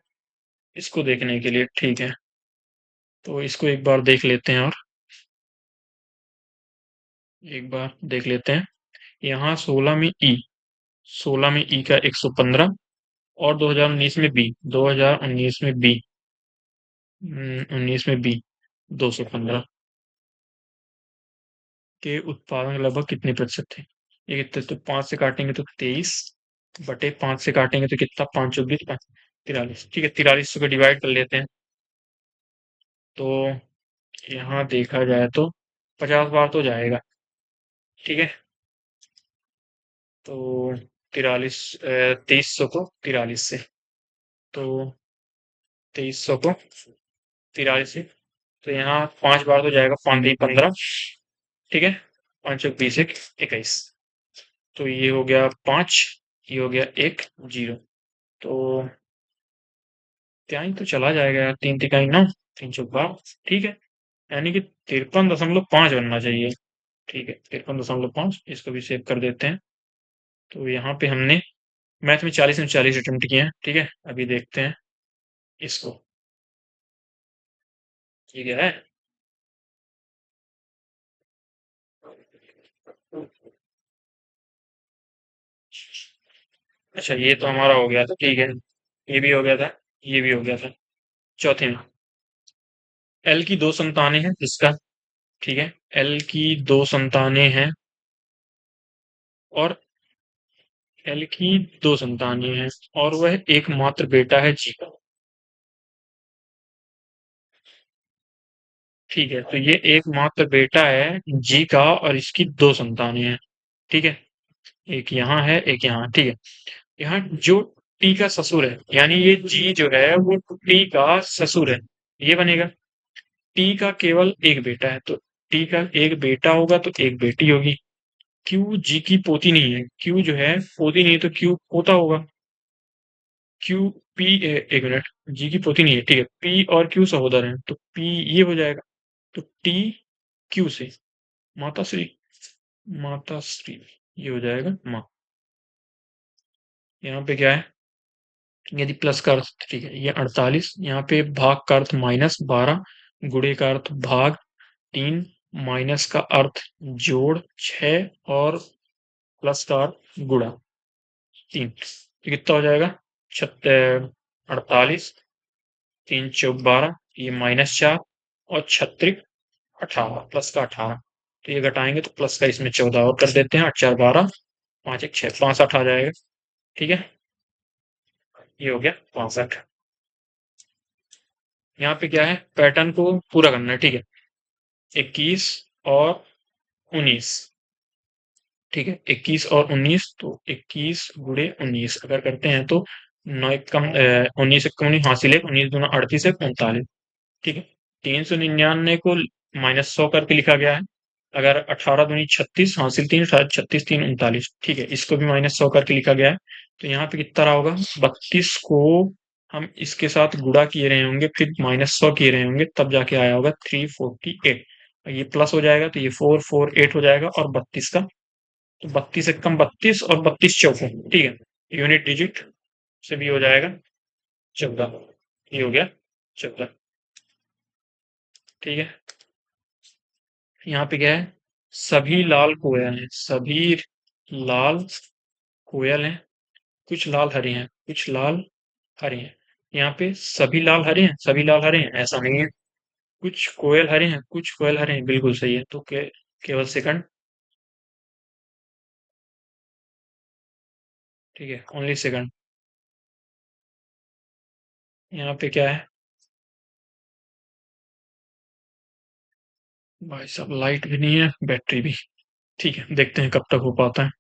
इसको देखने के लिए, ठीक है, तो इसको एक बार देख लेते हैं, और एक बार देख लेते हैं। यहाँ 16 में ई, 16 में ई का 115, और 2019 में बी, 2019 में बी, 19 में बी 215 के उत्पादन लगभग कितने प्रतिशत थे? ये कितने, तो 5 से काटेंगे तो 23 बटे 5 से काटेंगे तो कितना, 5 20 43, ठीक है, 43 को डिवाइड कर लेते हैं। तो यहाँ देखा जाए तो 50 बार तो जाएगा, ठीक है, तो 43 2300 को 43 से, तो 2300 को 43 से, तो यहाँ 5 बार तो जाएगा, 5 3 15, ठीक है, 5 चौक 20 1 21, तो ये हो गया 5, ये हो गया 1 0, तो त्याई तो चला जाएगा यार, 3 तिकाई 9, 3 चौक 12, ठीक है, यानी कि 53.5 बनना चाहिए, ठीक है, 53.5, इसको भी सेव कर देते हैं। तो यहाँ पे हमने मैथ में 40 में 40 अटेम्प्ट किए हैं, ठीक है। अभी देखते हैं इसको। ठीक है। अच्छा, ये तो हमारा हो गया था, ठीक है। ये भी हो गया था, ये भी हो गया था। चौथे में एल की दो संतानें हैं इसका, ठीक है। एल की दो संतानें हैं, और एल की दो संतानें हैं, और वह एकमात्र बेटा है जी का। ठीक है, तो ये एकमात्र बेटा है जी का, और इसकी दो संतानें हैं, ठीक है। एक यहाँ है, एक यहाँ, ठीक है। यहाँ जो टी का ससुर है, यानी ये जी जो है वो टी का ससुर है, ये बनेगा। टी का केवल एक बेटा है, तो टी का एक बेटा होगा तो एक बेटी होगी। क्यू जी की पोती नहीं है, क्यू जो है पोती नहीं है, तो क्यू पोता होगा। क्यू पी एक मिनट, जी की पोती नहीं है, ठीक है। पी और क्यू सहोदर हैं, तो पी ये हो जाएगा। तो टी क्यू से माता श्री, माता श्री, ये हो जाएगा माँ। यहाँ पे क्या है, यदि प्लस का अर्थ, ठीक है, ये 48, यहाँ पे भाग का अर्थ -12, गुणे का अर्थ भाग 3, माइनस का अर्थ जोड़ 6, और प्लस का अर्थ गुणा 3। तो कितना हो जाएगा, 48, 3 × 4 = 12, ये -4, और 18 प्लस का 18। तो ये घटाएंगे तो प्लस का इसमें 14 और कर देते हैं, 8 × 4 = 12, 5 × 1 = 6, 65 आ जाएगा, ठीक है। ये हो गया 65। यहाँ पे क्या है, पैटर्न को पूरा करना है, ठीक है। 21 और 19, ठीक है। 21 और 19, तो 21 गुणे 19 अगर करते हैं तो 9 एक कम 19 एक कम नहीं, हासिल है 19 दूना 38 है 39, ठीक है। 399 को -100 करके लिखा गया है। अगर 18 दूनी 36, हासिल 3, 36 3 39, ठीक है। इसको भी -100 करके लिखा गया है। तो यहाँ पे कितना रहा होगा, 32 को हम इसके साथ गुणा किए रहे होंगे, फिर -100 किए रहे होंगे, तब जाके आया होगा 348। ये प्लस हो जाएगा तो ये 448 हो जाएगा, और 32 का, तो 32 एक कम 32, और 32 चौको, ठीक है। यूनिट डिजिट से भी हो जाएगा 14, ये हो गया 14, ठीक है। यहाँ पे क्या है, सभी लाल कोयल हैं, सभी लाल कोयल हैं, कुछ लाल हरे हैं, कुछ लाल हरे हैं। यहाँ पे सभी लाल हरे हैं, सभी लाल हरे हैं, ऐसा नहीं है। कुछ कोयल हरे हैं, कुछ कोयल हरे हैं, बिल्कुल सही है। तो केवल सेकंड, ठीक है, ओनली सेकंड। यहाँ पे क्या है, भाई साहब लाइट भी नहीं है, बैटरी भी, ठीक है, देखते हैं कब तक हो पाता है।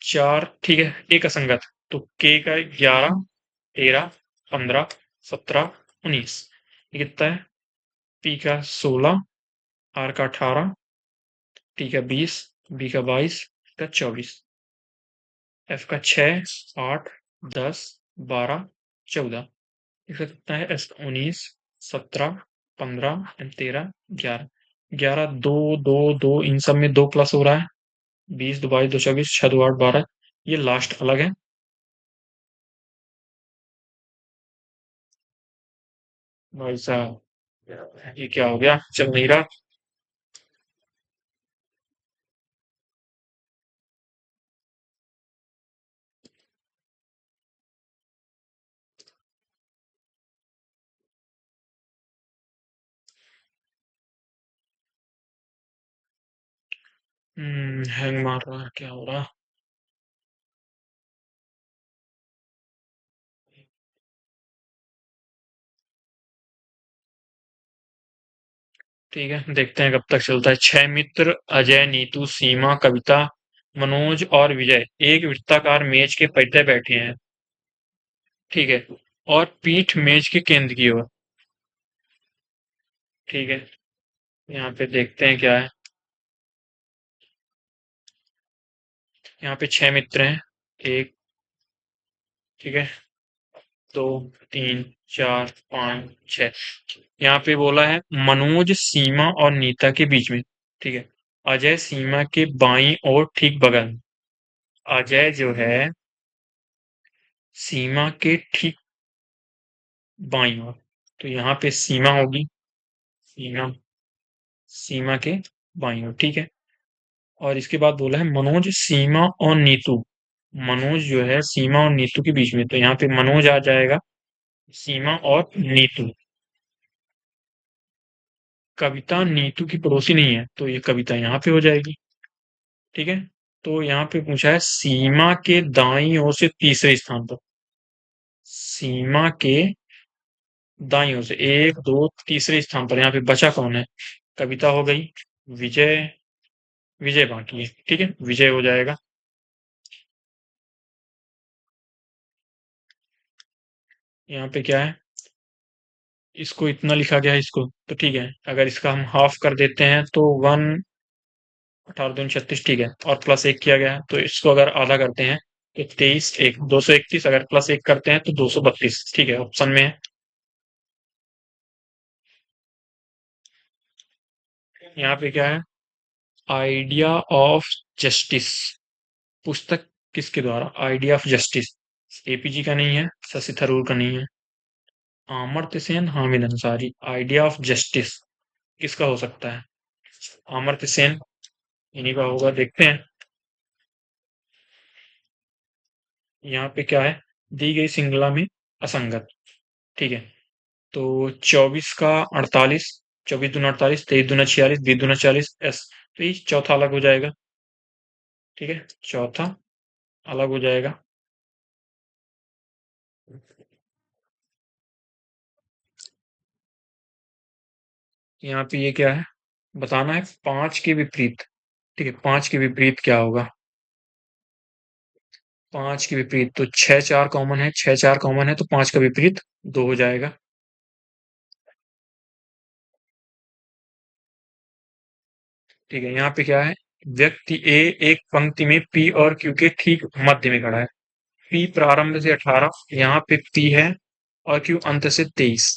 4, ठीक है, एक असंगत, तो के का 11, 13, 15, 17, 19, ये कितना है, पी का 16, आर का 18, टी का 20, बी का 22, का 24, एफ का 6, 8, 10, 12, 14, इसका कितना है, एस 19, 17, 15, 13, 11, 11, 2, 2, 2, इन सब में 2 प्लस हो रहा है, 20, 2, 22, 2, 24, 6, 2, 8, 12, ये लास्ट अलग है। भाई साहब, ये क्या हो गया, चल नहीं रहा। हैंग मार रहा है, क्या हो रहा। ठीक है, देखते हैं कब तक चलता है। 6 मित्र अजय, नीतू, सीमा, कविता, मनोज और विजय एक वृत्ताकार मेज के परिधि बैठे हैं, ठीक है, और पीठ मेज के केंद्र की ओर, ठीक है। यहाँ पे देखते हैं क्या है। यहाँ पे 6 मित्र हैं, एक, ठीक है, 2, 3, 4, 5, 6। यहाँ पे बोला है मनोज सीमा और नीता के बीच में, ठीक है। अजय सीमा के बाईं और ठीक बगल में। अजय जो है सीमा के ठीक बाईं ओर। तो यहाँ पे सीमा होगी, सीमा, सीमा के बाईं ओर, ठीक है। और इसके बाद बोला है मनोज, सीमा और नीतू। मनोज जो है सीमा और नीतू के बीच में, तो यहाँ पे मनोज आ जाएगा, सीमा और नीतू। कविता नीतू की पड़ोसी नहीं है, तो ये कविता यहाँ पे हो जाएगी, ठीक है। तो यहाँ पे पूछा है सीमा के दाईं ओर से तीसरे स्थान पर। सीमा के दाईं ओर से एक दो तीसरे स्थान पर, यहाँ पे बचा कौन है? कविता हो गई, विजय, विजय बाकी है, ठीक है, विजय हो जाएगा। यहाँ पे क्या है, इसको इतना लिखा गया है इसको, तो ठीक है। अगर इसका हम हाफ कर देते हैं तो 1, 18 दूनी 36, ठीक है। और +1 किया गया है, तो इसको अगर आधा करते हैं तो 23, 1, 231। अगर +1 करते हैं तो 232, ठीक है, ऑप्शन में है। यहाँ पे क्या है, आइडिया ऑफ जस्टिस, पुस्तक किसके द्वारा? आइडिया ऑफ जस्टिस, एपीजी का नहीं है, शशि थरूर का नहीं है। Amartya Sen, Hamid Ansari. Idea of justice किसका हो सकता है? अमर्त्य सेन, इन्हीं का होगा, देखते हैं। यहाँ पे क्या है, दी गई श्रृंखला में असंगत, ठीक है। तो 24 का 48, 24 दूना 48, 23 दूना 46, 20 दूना 40, तो ये चौथा अलग हो जाएगा, ठीक है, चौथा अलग हो जाएगा। यहाँ पे ये क्या है, बताना है 5 के विपरीत, ठीक है, 5 के विपरीत क्या होगा? 5 के विपरीत तो 6 4 कॉमन है, 6 4 कॉमन है, तो 5 का विपरीत 2 हो जाएगा, ठीक है। यहाँ पे क्या है, व्यक्ति ए एक पंक्ति में पी और क्यू के ठीक मध्य में खड़ा है। पी प्रारंभ से 18, यहाँ पे पी है, और क्यू अंत से 23।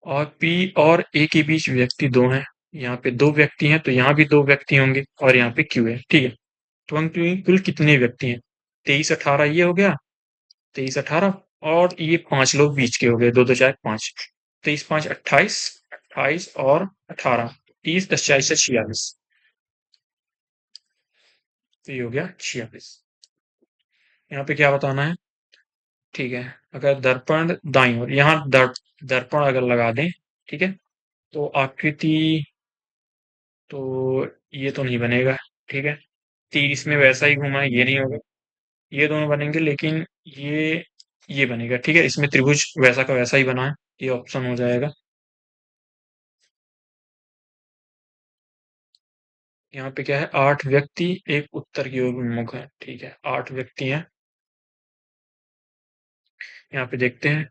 और पी और ए के बीच व्यक्ति दो हैं, यहाँ पे दो व्यक्ति हैं, तो यहाँ भी दो व्यक्ति होंगे, और यहाँ पे क्यू है, ठीक है। तो हम कुल कितने व्यक्ति हैं? 23 18 ये हो गया, 23 18, और ये 5 लोग बीच के हो गए, दो दो चार 5, 23 5 28, 28 और 18, 30 10 40 से 46, तो ये हो गया 46। यहाँ पे क्या बताना है, ठीक है। अगर दर्पण दाईं ओर, यहाँ दर्पण अगर लगा दें, ठीक है, तो आकृति, तो ये तो नहीं बनेगा, ठीक है। तीर इसमें वैसा ही घुमा है, ये नहीं होगा। ये दोनों बनेंगे, लेकिन ये बनेगा, ठीक है। इसमें त्रिभुज वैसा का वैसा ही बना है, ये ऑप्शन हो जाएगा। यहाँ पे क्या है, 8 व्यक्ति एक उत्तर की ओर उन्मुख है, ठीक है, 8 व्यक्ति हैं। यहाँ पे देखते हैं,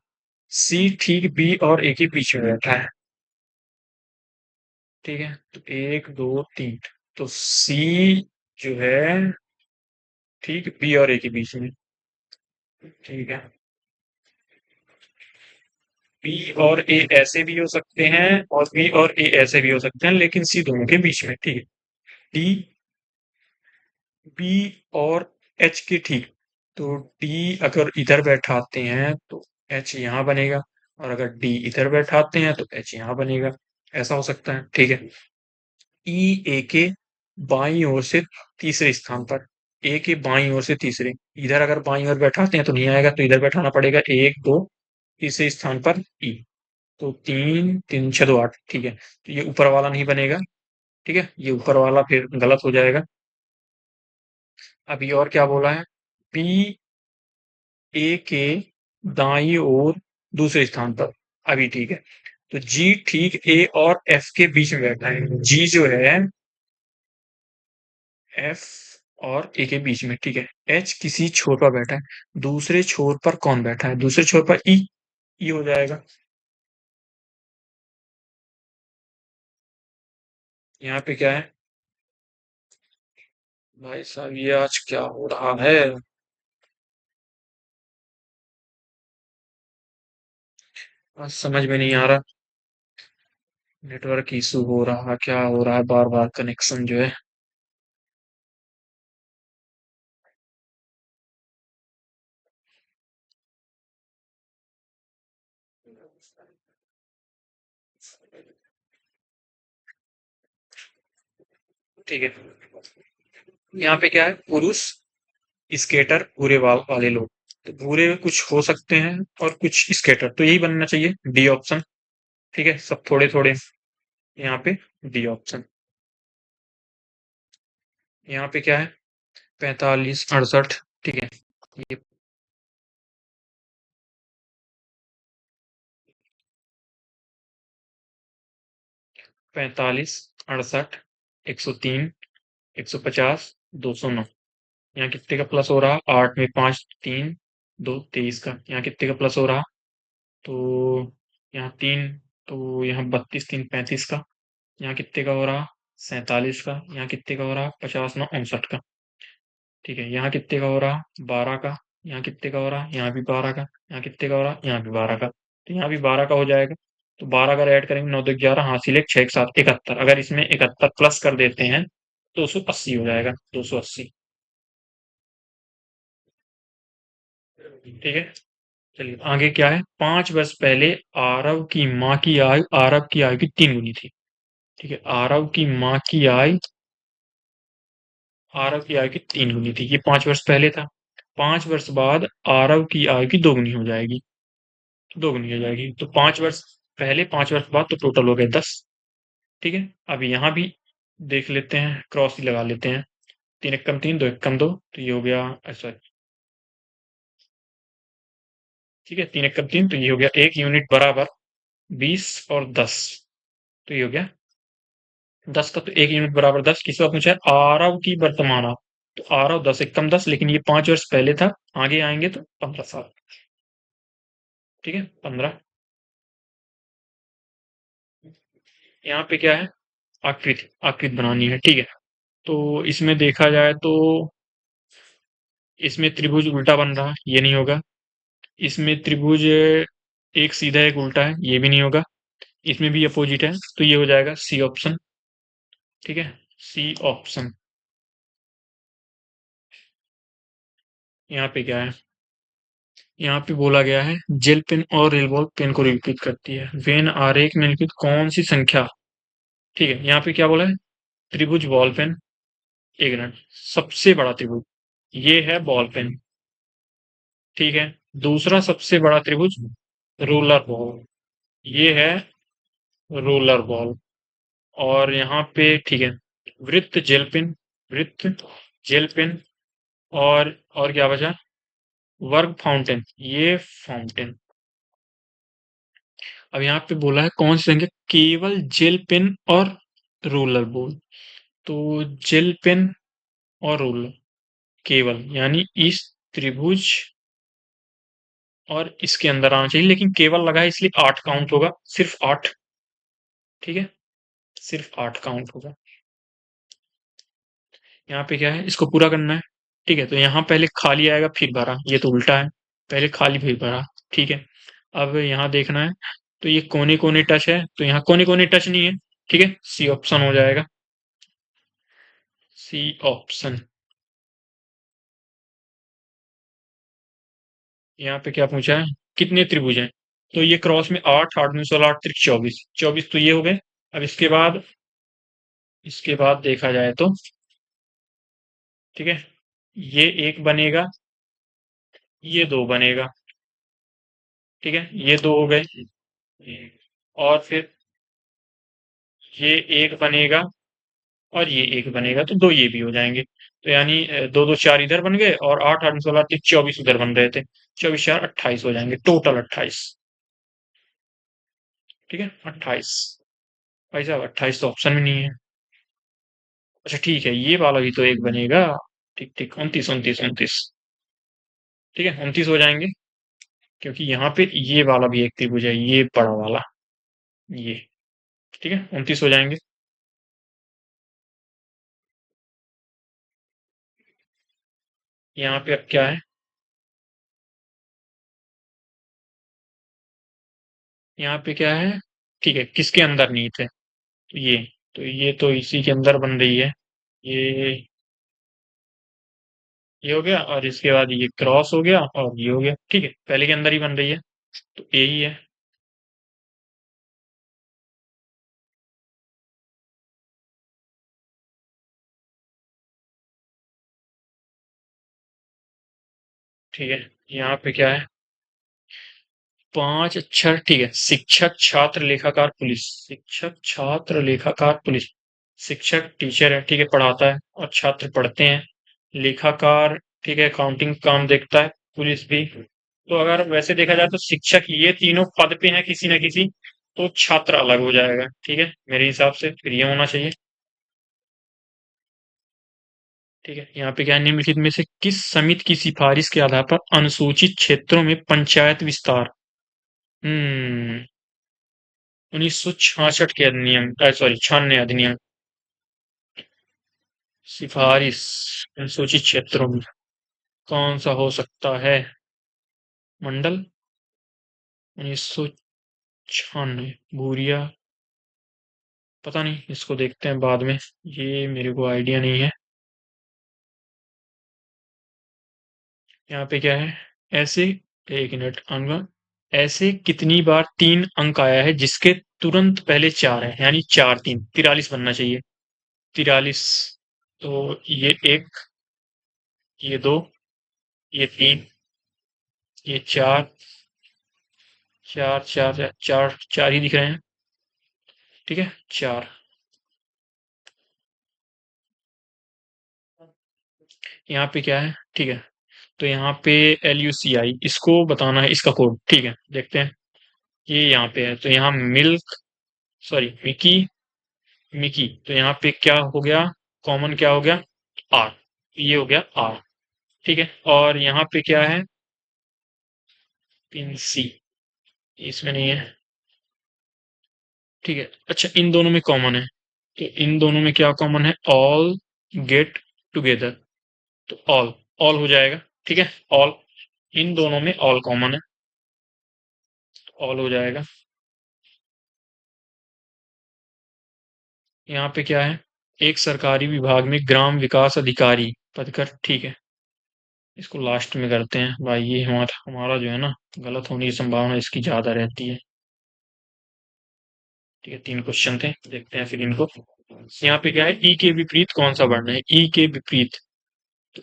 सी ठीक बी और ए के बीच में बैठा है, ठीक है। तो 1 2 3, तो सी जो है ठीक बी और ए के बीच में, ठीक है। बी और ए ऐसे भी हो सकते हैं, और बी और ए ऐसे भी हो सकते हैं, लेकिन सी दोनों के बीच में, ठीक है। डी बी और एच के ठीक, तो डी अगर इधर बैठाते हैं तो एच यहाँ बनेगा, और अगर डी इधर बैठाते हैं तो एच यहाँ बनेगा, ऐसा हो सकता है, ठीक है। ई ए के बाईं ओर से तीसरे स्थान पर, ए के बाईं ओर से तीसरे, इधर अगर बाईं ओर बैठाते हैं तो नहीं आएगा, तो इधर बैठाना पड़ेगा, 1 2, तीसरे स्थान पर ई। तो 3 3 6 2 8, ठीक है। तो ये ऊपर वाला नहीं बनेगा, ठीक है, ये ऊपर वाला फिर गलत हो जाएगा। अभी और क्या बोला है, पी ए के दाईं ओर दूसरे स्थान पर, अभी ठीक है। तो जी ठीक ए और एफ के बीच में बैठा है, जी जो है एफ और ए के बीच में, ठीक है। एच किसी छोर पर बैठा है, दूसरे छोर पर कौन बैठा है? दूसरे छोर पर ई, ई हो जाएगा। यहाँ पे क्या है, भाई साहब ये आज क्या हो रहा है? आज समझ में नहीं आ रहा, नेटवर्क इशू हो रहा, क्या हो रहा है, बार बार कनेक्शन जो है। ठीक है, यहाँ पे क्या है, पुरुष, स्केटर, भूरे बाल वाले लोग। तो भूरे में कुछ हो सकते हैं और कुछ स्केटर, तो यही बनना चाहिए, डी ऑप्शन। ठीक है, सब थोड़े थोड़े यहाँ पे, डी ऑप्शन। यहाँ पे क्या है, 45, 68। ठीक है, ये 45, 68, 103, 150, 209। यहाँ कितने का प्लस हो रहा, 8 में 5, 3, 2, 23 का। यहाँ कितने का प्लस हो रहा, तो यहाँ 3, तो यहाँ 32, 3, 35 का। यहाँ कितने का हो रहा, 47 का। यहाँ कितने का हो रहा, 50, 9, 59 का। ठीक है, यहाँ कितने का हो रहा, 12 का। यहाँ कितने का हो रहा, यहाँ भी 12 का। यहाँ कितने का हो रहा, यहाँ भी 12 का। तो यहाँ भी 12 का हो जाएगा। तो 12 अगर ऐड करेंगे, 9 2 11 हासिल एक, 6 7 71। अगर इसमें 71 प्लस कर देते हैं, 280 हो जाएगा, 280। ठीक है, चलिए आगे क्या है, 5 वर्ष पहले आरव की माँ की आयु आरव की आयु की 3 गुनी थी। ठीक है, आरव की माँ की आयु आरव की आयु की 3 गुनी थी, ये 5 वर्ष पहले था। 5 वर्ष बाद आरव की आयु की 2 गुनी हो जाएगी। 2 गुनी हो जाएगी, तो 5 वर्ष पहले, 5 वर्ष बाद, तो टोटल हो गए 10। ठीक है, अब यहाँ भी देख लेते हैं, क्रॉस ही लगा लेते हैं। 3 एकम 3, 2 एकम 2, तो ये हो गया, सॉरी। ठीक है, 3 एकम 3, तो ये हो गया 1 यूनिट बराबर 20 और 10। तो ये हो गया 10 का, तो 1 यूनिट बराबर 10। किसी बात पूछा है आरव की वर्तमान आयु, तो आरव 10 एकम 10, लेकिन ये 5 वर्ष पहले था। आगे आएंगे तो 15 साल। ठीक है, 15। यहाँ पे क्या है, आकृति आकृति बनानी है। ठीक है, तो इसमें देखा जाए तो इसमें त्रिभुज उल्टा बन रहा है, ये नहीं होगा। इसमें त्रिभुज एक सीधा एक उल्टा है, ये भी नहीं होगा। इसमें भी अपोजिट है, तो ये हो जाएगा सी ऑप्शन। ठीक है, सी ऑप्शन। यहाँ पे क्या है, यहाँ पे बोला गया है जेल पेन और रेल बॉल पेन को रिपीट करती है। वेन आरेख में निम्नलिखित कौन सी संख्या। ठीक है, यहाँ पे क्या बोला है, त्रिभुज बॉल पेन। एक मिनट, सबसे बड़ा त्रिभुज ये है बॉल पेन। ठीक है, दूसरा सबसे बड़ा त्रिभुज रोलर बॉल, ये है रोलर बॉल। और यहाँ पे ठीक है, वृत्त जेल पेन, वृत्त जेल पेन। और क्या बचा, वर्ग फाउंटेन, ये फाउंटेन। अब यहाँ पे बोला है कौन सी संख्या केवल जेल पेन और रोलर बॉल। तो जेल पेन और रोलर केवल, यानी इस त्रिभुज और इसके अंदर आना चाहिए, लेकिन केवल लगा है इसलिए 8 काउंट होगा, सिर्फ 8। ठीक है, सिर्फ 8 काउंट होगा। यहाँ पे क्या है, इसको पूरा करना है। ठीक है, तो यहाँ पहले खाली आएगा फिर भरा, ये तो उल्टा है, पहले खाली फिर भरा। ठीक है, अब यहाँ देखना है, तो ये कोने कोने टच है, तो यहाँ कोने कोने टच नहीं है। ठीक है, सी ऑप्शन हो जाएगा, सी ऑप्शन। यहाँ पे क्या पूछा है, कितने त्रिभुज हैं, तो ये क्रॉस में 8, 8 में 16, 8 त्रिक 24, 24 तो ये हो गए। अब इसके बाद देखा जाए तो, ठीक है, ये एक बनेगा, ये दो बनेगा। ठीक है, ये दो हो गए, और फिर ये एक बनेगा, और ये एक बनेगा, तो दो ये भी हो जाएंगे। तो यानी दो दो चार इधर बन गए, और 8 8 में 16, 24 उधर बन रहे थे। 24 4 28 हो जाएंगे, टोटल 28। ठीक है, 28। भाई साहब 28 तो ऑप्शन में नहीं है। अच्छा ठीक है, ये वाला भी तो एक बनेगा। ठीक ठीक, 29 29 29। ठीक है, 29 हो जाएंगे, क्योंकि यहाँ पे ये वाला भी एक त्रिभुज है, ये बड़ा वाला, ये। ठीक है, 29 हो जाएंगे। यहाँ पे अब क्या है, यहाँ पे क्या है, ठीक है, किसके अंदर नहीं थे, तो ये तो इसी के अंदर बन रही है। ये ये हो गया, और इसके बाद ये क्रॉस हो गया, और ये हो गया। ठीक है, पहले के अंदर ही बन रही है, तो यही है। ठीक है। यहाँ पे क्या है? 5 अक्षर, ठीक है। शिक्षक, छात्र, लेखाकार, पुलिस। शिक्षक, छात्र, लेखाकार, पुलिस। शिक्षक टीचर है, ठीक है, पढ़ाता है और छात्र पढ़ते हैं। लेखाकार, ठीक है, अकाउंटिंग काम देखता है। पुलिस भी। तो अगर वैसे देखा जाए तो शिक्षक ये तीनों पद पे हैं किसी न किसी, तो छात्र अलग हो जाएगा। ठीक है, मेरे हिसाब से फिर ये होना चाहिए। ठीक है, यहाँ पे क्या है? निम्नलिखित में से किस समिति की सिफारिश के आधार पर अनुसूचित क्षेत्रों में पंचायत विस्तार? 1966 के अधिनियम, सॉरी, 96 अधिनियम। सिफारिश अनुसूचित क्षेत्रों में कौन सा हो सकता है? मंडल, 1996, भूरिया, पता नहीं, इसको देखते हैं बाद में। ये मेरे को आइडिया नहीं है। यहाँ पे क्या है? ऐसे, एक मिनट आऊंगा। ऐसे कितनी बार 3 अंक आया है जिसके तुरंत पहले 4 है, यानी 4 3 43 बनना चाहिए। 43। तो ये 1, ये 2, ये 3, ये 4, 4 4 4 4 ही दिख रहे हैं। ठीक है, 4। यहाँ पे क्या है? ठीक है, तो यहाँ पे LUCI, इसको बताना है, इसका कोड। ठीक है, देखते हैं। ये यहाँ पे है, तो यहाँ मिल्क, सॉरी, मिकी, मिकी, तो यहाँ पे क्या हो गया? कॉमन क्या हो गया? आर। ये हो गया आर। ठीक है, और यहाँ पे क्या है? पिंसी, इसमें नहीं है। ठीक है, अच्छा, इन दोनों में कॉमन है, तो इन दोनों में क्या कॉमन है? ऑल, गेट टुगेदर, तो ऑल, ऑल हो जाएगा। ठीक है, ऑल, इन दोनों में ऑल कॉमन है, ऑल हो जाएगा। यहाँ पे क्या है? एक सरकारी विभाग में ग्राम विकास अधिकारी पद का, ठीक है, इसको लास्ट में करते हैं भाई। ये हमारा हमारा जो है ना, गलत होने की संभावना इसकी ज्यादा रहती है। ठीक है, 3 क्वेश्चन थे, देखते हैं फिर इनको। यहाँ पे क्या है? ई के विपरीत कौन सा वर्ण है? ई के विपरीत, तो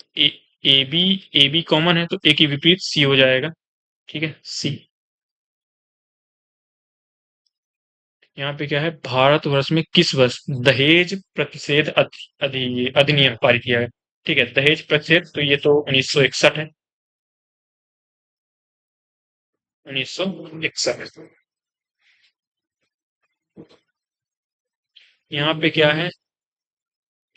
A B, A B common है, तो ए के विपरीत सी हो जाएगा। ठीक है, सी। यहाँ पे क्या है? भारतवर्ष में किस वर्ष दहेज प्रतिषेध अधिनियम पारित किया गया? ठीक है, दहेज प्रतिषेध, तो ये तो 1961 है। 1961। यहाँ पे क्या है?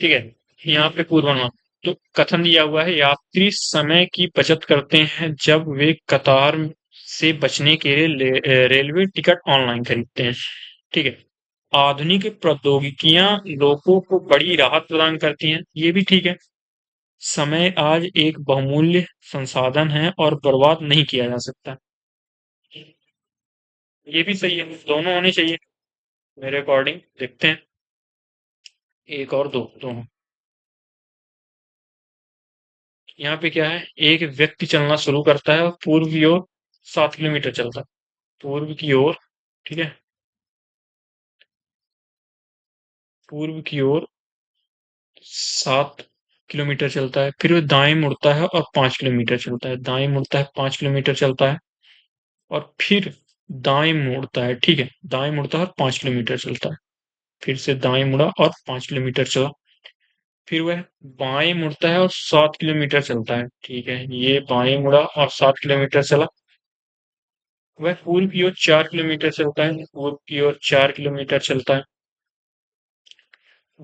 ठीक है, यहाँ पे पूर्वानुमान, तो कथन दिया हुआ है, यात्री समय की बचत करते हैं जब वे कतार से बचने के लिए रेलवे टिकट ऑनलाइन खरीदते हैं। ठीक है, आधुनिक प्रौद्योगिकियां लोगों को बड़ी राहत प्रदान करती हैं, ये भी ठीक है। समय आज एक बहुमूल्य संसाधन है और बर्बाद नहीं किया जा सकता, ये भी सही है। दोनों होने चाहिए मेरे अकॉर्डिंग, देखते हैं। एक और दो, दोनों। यहाँ पे क्या है? एक व्यक्ति चलना शुरू करता है और पूर्व की ओर 7 किलोमीटर चलता है। पूर्व की ओर, ठीक है, पूर्व की ओर 7 किलोमीटर चलता है, फिर वह दाएं मुड़ता है और 5 किलोमीटर चलता है। दाएं मुड़ता है, 5 किलोमीटर चलता है, और फिर दाएं मुड़ता है। ठीक है, दाएं मुड़ता है और 5 किलोमीटर चलता है, फिर से दाएं मुड़ा और 5 किलोमीटर चला, फिर वह बाएं मुड़ता है और 7 किलोमीटर चलता है। ठीक है, ये बाएं मुड़ा और 7 किलोमीटर चला। वह पूर्व की ओर 4 किलोमीटर चलता है, पूर्व की ओर 4 किलोमीटर चलता है,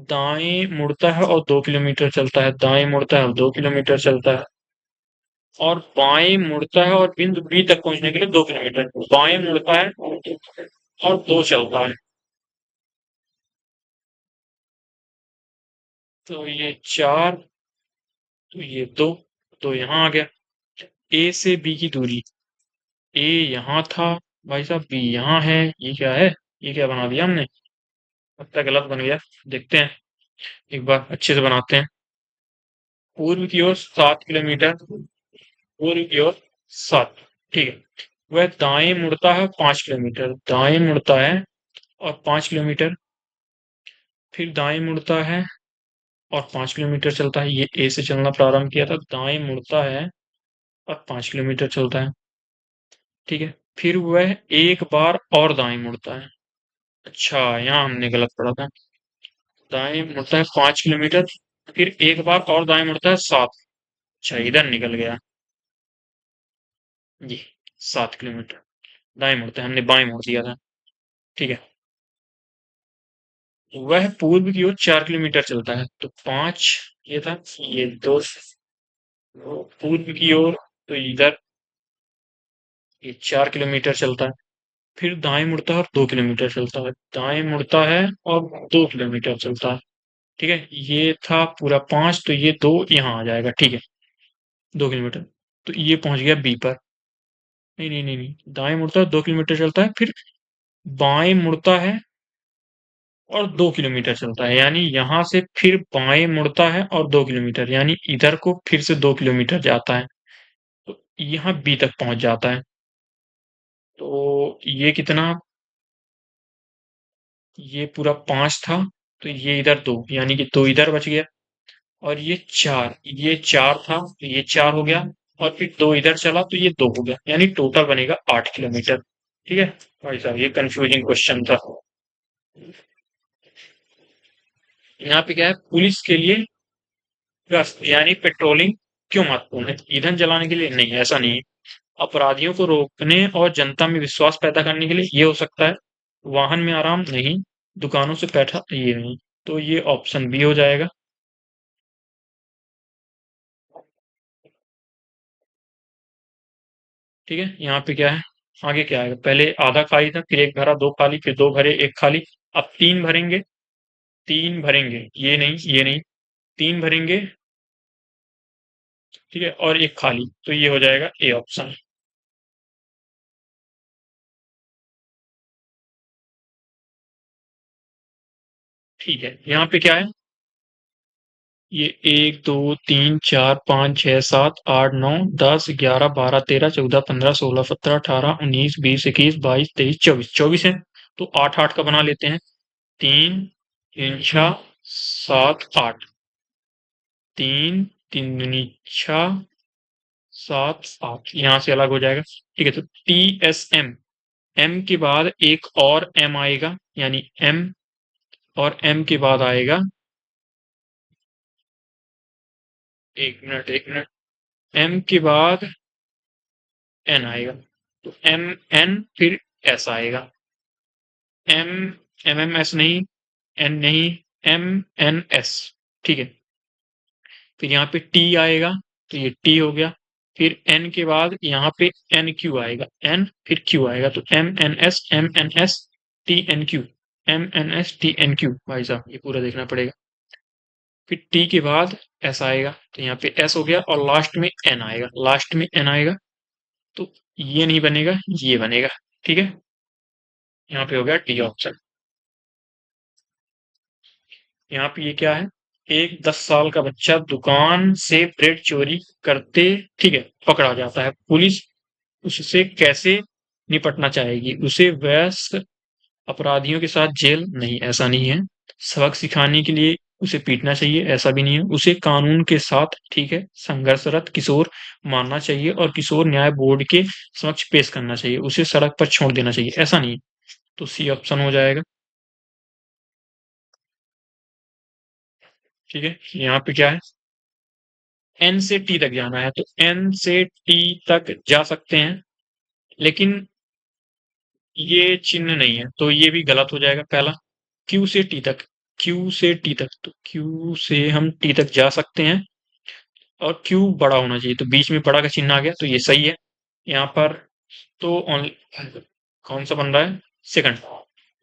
दाएं मुड़ता है और 2 किलोमीटर चलता है, दाएं मुड़ता है और 2 किलोमीटर चलता है, और बाएं मुड़ता है और बिंदु बी तक पहुंचने के लिए 2 किलोमीटर, बाएं मुड़ता है और 2 चलता है। तो ये 4, तो ये 2, तो यहाँ आ गया। ए से बी की दूरी, ए यहाँ था भाई साहब, बी यहाँ है, ये क्या है? ये क्या बना दिया हमने? लगता है गलत बन गया, देखते हैं, एक बार अच्छे से बनाते हैं। पूर्व की ओर 7 किलोमीटर, पूर्व की ओर 7, ठीक है। वह दाएं मुड़ता है 5 किलोमीटर, दाएं मुड़ता है और 5 किलोमीटर, फिर दाएं मुड़ता है और 5 किलोमीटर चलता है। ये ए से चलना प्रारंभ किया था, दाएं मुड़ता है और 5 किलोमीटर चलता है। ठीक है, फिर वह एक बार और दाएं मुड़ता है। अच्छा, यहाँ हमने गलत पढ़ा था। दाएं मुड़ता है 5 किलोमीटर, फिर एक बार और दाएं मुड़ता है 7। अच्छा, इधर निकल गया जी। 7 किलोमीटर दाएं मुड़ता है, हमने बाएं मोड़ दिया था। ठीक है, वह पूर्व की ओर 4 किलोमीटर चलता है। तो 5 ये था, ये 2 पूर्व की ओर, तो इधर ये 4 किलोमीटर चलता है। फिर दाएं मुड़ता है और 2 किलोमीटर चलता है। दाएं मुड़ता है और 2 किलोमीटर चलता है। ठीक है, ये था पूरा 5, तो ये 2 यहाँ आ जाएगा। ठीक है, 2 किलोमीटर, तो ये पहुंच गया बी पर। नहीं नहीं नहीं नहीं, दाएं मुड़ता है, 2 किलोमीटर चलता है, फिर बाएं मुड़ता है और 2 किलोमीटर चलता है, यानी यहां से फिर बाएं मुड़ता है और 2 किलोमीटर, यानी इधर को फिर से 2 किलोमीटर जाता है। तो यहाँ बी तक पहुंच जाता है। तो ये कितना, ये पूरा 5 था, तो ये इधर 2, यानी कि 2 इधर बच गया। और ये 4 था, तो ये 4 हो गया। और फिर 2 इधर चला, तो ये 2 हो गया, यानी टोटल बनेगा 8 किलोमीटर। ठीक है भाई साहब, ये कंफ्यूजिंग क्वेश्चन था। यहाँ पे क्या है, पुलिस के लिए गश्त यानी पेट्रोलिंग क्यों महत्वपूर्ण है? ईंधन जलाने के लिए नहीं, ऐसा नहीं है। अपराधियों को रोकने और जनता में विश्वास पैदा करने के लिए ये हो सकता है। वाहन में आराम नहीं, दुकानों से बैठा ये नहीं। तो ये ऑप्शन बी हो जाएगा। ठीक है, यहाँ पे क्या है, आगे क्या आएगा, पहले आधा खाली था, फिर एक भरा, दो खाली, फिर दो भरे, एक खाली। अब 3 भरेंगे, 3 भरेंगे, ये नहीं, ये नहीं, 3 भरेंगे। ठीक है, और एक खाली, तो ये हो जाएगा ए ऑप्शन। ठीक है, यहाँ पे क्या है, ये 1 2 3 4 5 6 7 8 9 10 11 12 13 14 15 16 17 18 19 20 21 22 23 24 है। तो 8 8 का बना लेते हैं। 3 3 6 7 8, 3 3 6 7 8, यहाँ से अलग हो जाएगा। ठीक है, तो TSM, एम के बाद एक और एम आएगा, यानी एम, और एम के बाद आएगा, 1 मिनट 1 मिनट, एम के बाद एन आएगा। तो एम एन फिर एस आएगा। एम एम एम एस नहीं, एन नहीं, एम एन एस। ठीक है, फिर यहाँ पे टी आएगा, तो ये टी हो गया। फिर एन के बाद यहाँ पे एन क्यू आएगा, एन फिर क्यू आएगा, तो M N S T N Q, M N S T N Q. भाई साहब, ये पूरा देखना पड़ेगा। फिर टी के बाद एस आएगा, तो यहाँ पे एस हो गया, और लास्ट में एन आएगा, लास्ट में एन आएगा। तो ये नहीं बनेगा, ये बनेगा। ठीक है, यहाँ पे हो गया डी ऑप्शन। यहाँ पे ये क्या है, एक 10 साल का बच्चा दुकान से ब्रेड चोरी करते, ठीक है, पकड़ा जाता है। पुलिस उससे कैसे निपटना चाहेगी? उसे वयस्क अपराधियों के साथ जेल नहीं, ऐसा नहीं है। सबक सिखाने के लिए उसे पीटना चाहिए, ऐसा भी नहीं है। उसे कानून के साथ, ठीक है, संघर्षरत किशोर मानना चाहिए और किशोर न्याय बोर्ड के समक्ष पेश करना चाहिए। उसे सड़क पर छोड़ देना चाहिए, ऐसा नहीं है। तो सी ऑप्शन हो जाएगा। ठीक है, यहाँ पे क्या है, एन से टी तक जाना है, तो एन से टी तक जा सकते हैं, लेकिन ये चिन्ह नहीं है, तो ये भी गलत हो जाएगा पहला। क्यू से टी तक, क्यू से टी तक, तो क्यू से हम टी तक जा सकते हैं, और क्यू बड़ा होना चाहिए, तो बीच में बड़ा का चिन्ह आ गया, तो ये सही है। यहाँ पर तो कौन सा बन रहा है, सेकंड।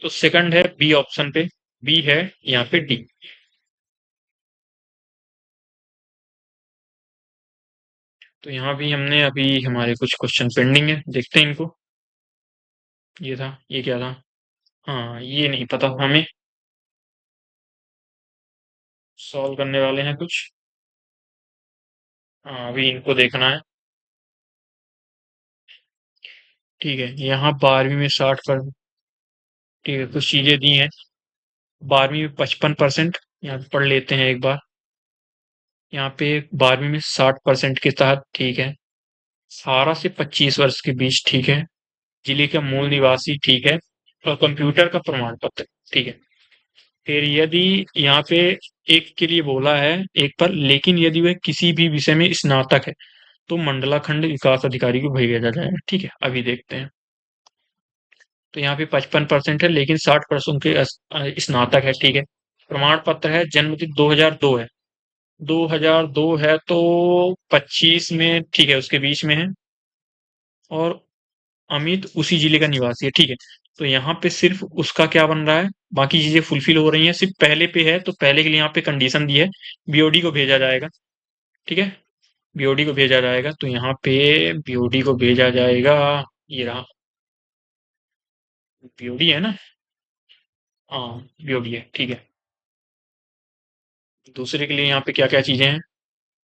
तो सेकंड है बी ऑप्शन पे, बी है यहाँ पे डी। तो यहाँ भी हमने अभी, हमारे कुछ क्वेश्चन पेंडिंग है, देखते हैं इनको। ये था, ये क्या था, हाँ ये नहीं पता हमें, सॉल्व करने वाले हैं कुछ। हाँ, अभी इनको देखना है। ठीक है, यहाँ 12वीं में 60 पर, ठीक है, कुछ चीजें दी हैं। 12वीं में 55%, यहाँ पे पढ़ लेते हैं एक बार। यहाँ पे 12वीं में 60% के तहत, ठीक है, 18 से 25 वर्ष के बीच, ठीक है। जिले का मूल निवासी, ठीक है। और कंप्यूटर का प्रमाण पत्र, ठीक है। फिर यदि यहाँ पे एक के लिए बोला है, एक पर, लेकिन यदि वह किसी भी विषय में स्नातक है तो मंडलाखंड विकास अधिकारी को भेजा जाएगा, ठीक है। अभी देखते हैं। तो यहाँ पे 55% है, लेकिन 60% के स्नातक है, ठीक है। प्रमाण पत्र है, जन्म तिथि 2002 है। 2002 है तो 25 में, ठीक है, उसके बीच में है। और अमित उसी जिले का निवासी है, ठीक है। तो यहाँ पे सिर्फ उसका क्या बन रहा है, बाकी चीजें फुलफिल हो रही हैं, सिर्फ पहले पे है, तो पहले के लिए यहाँ पे कंडीशन दी है, बीओडी को भेजा जाएगा, ठीक है। बीओडी को भेजा जाएगा, तो यहाँ पे बीओडी को भेजा जाएगा। ये रहा, बीओडी है ना। हाँ, बीओडी है, ठीक है। दूसरे के लिए यहाँ पे क्या क्या चीजें हैं।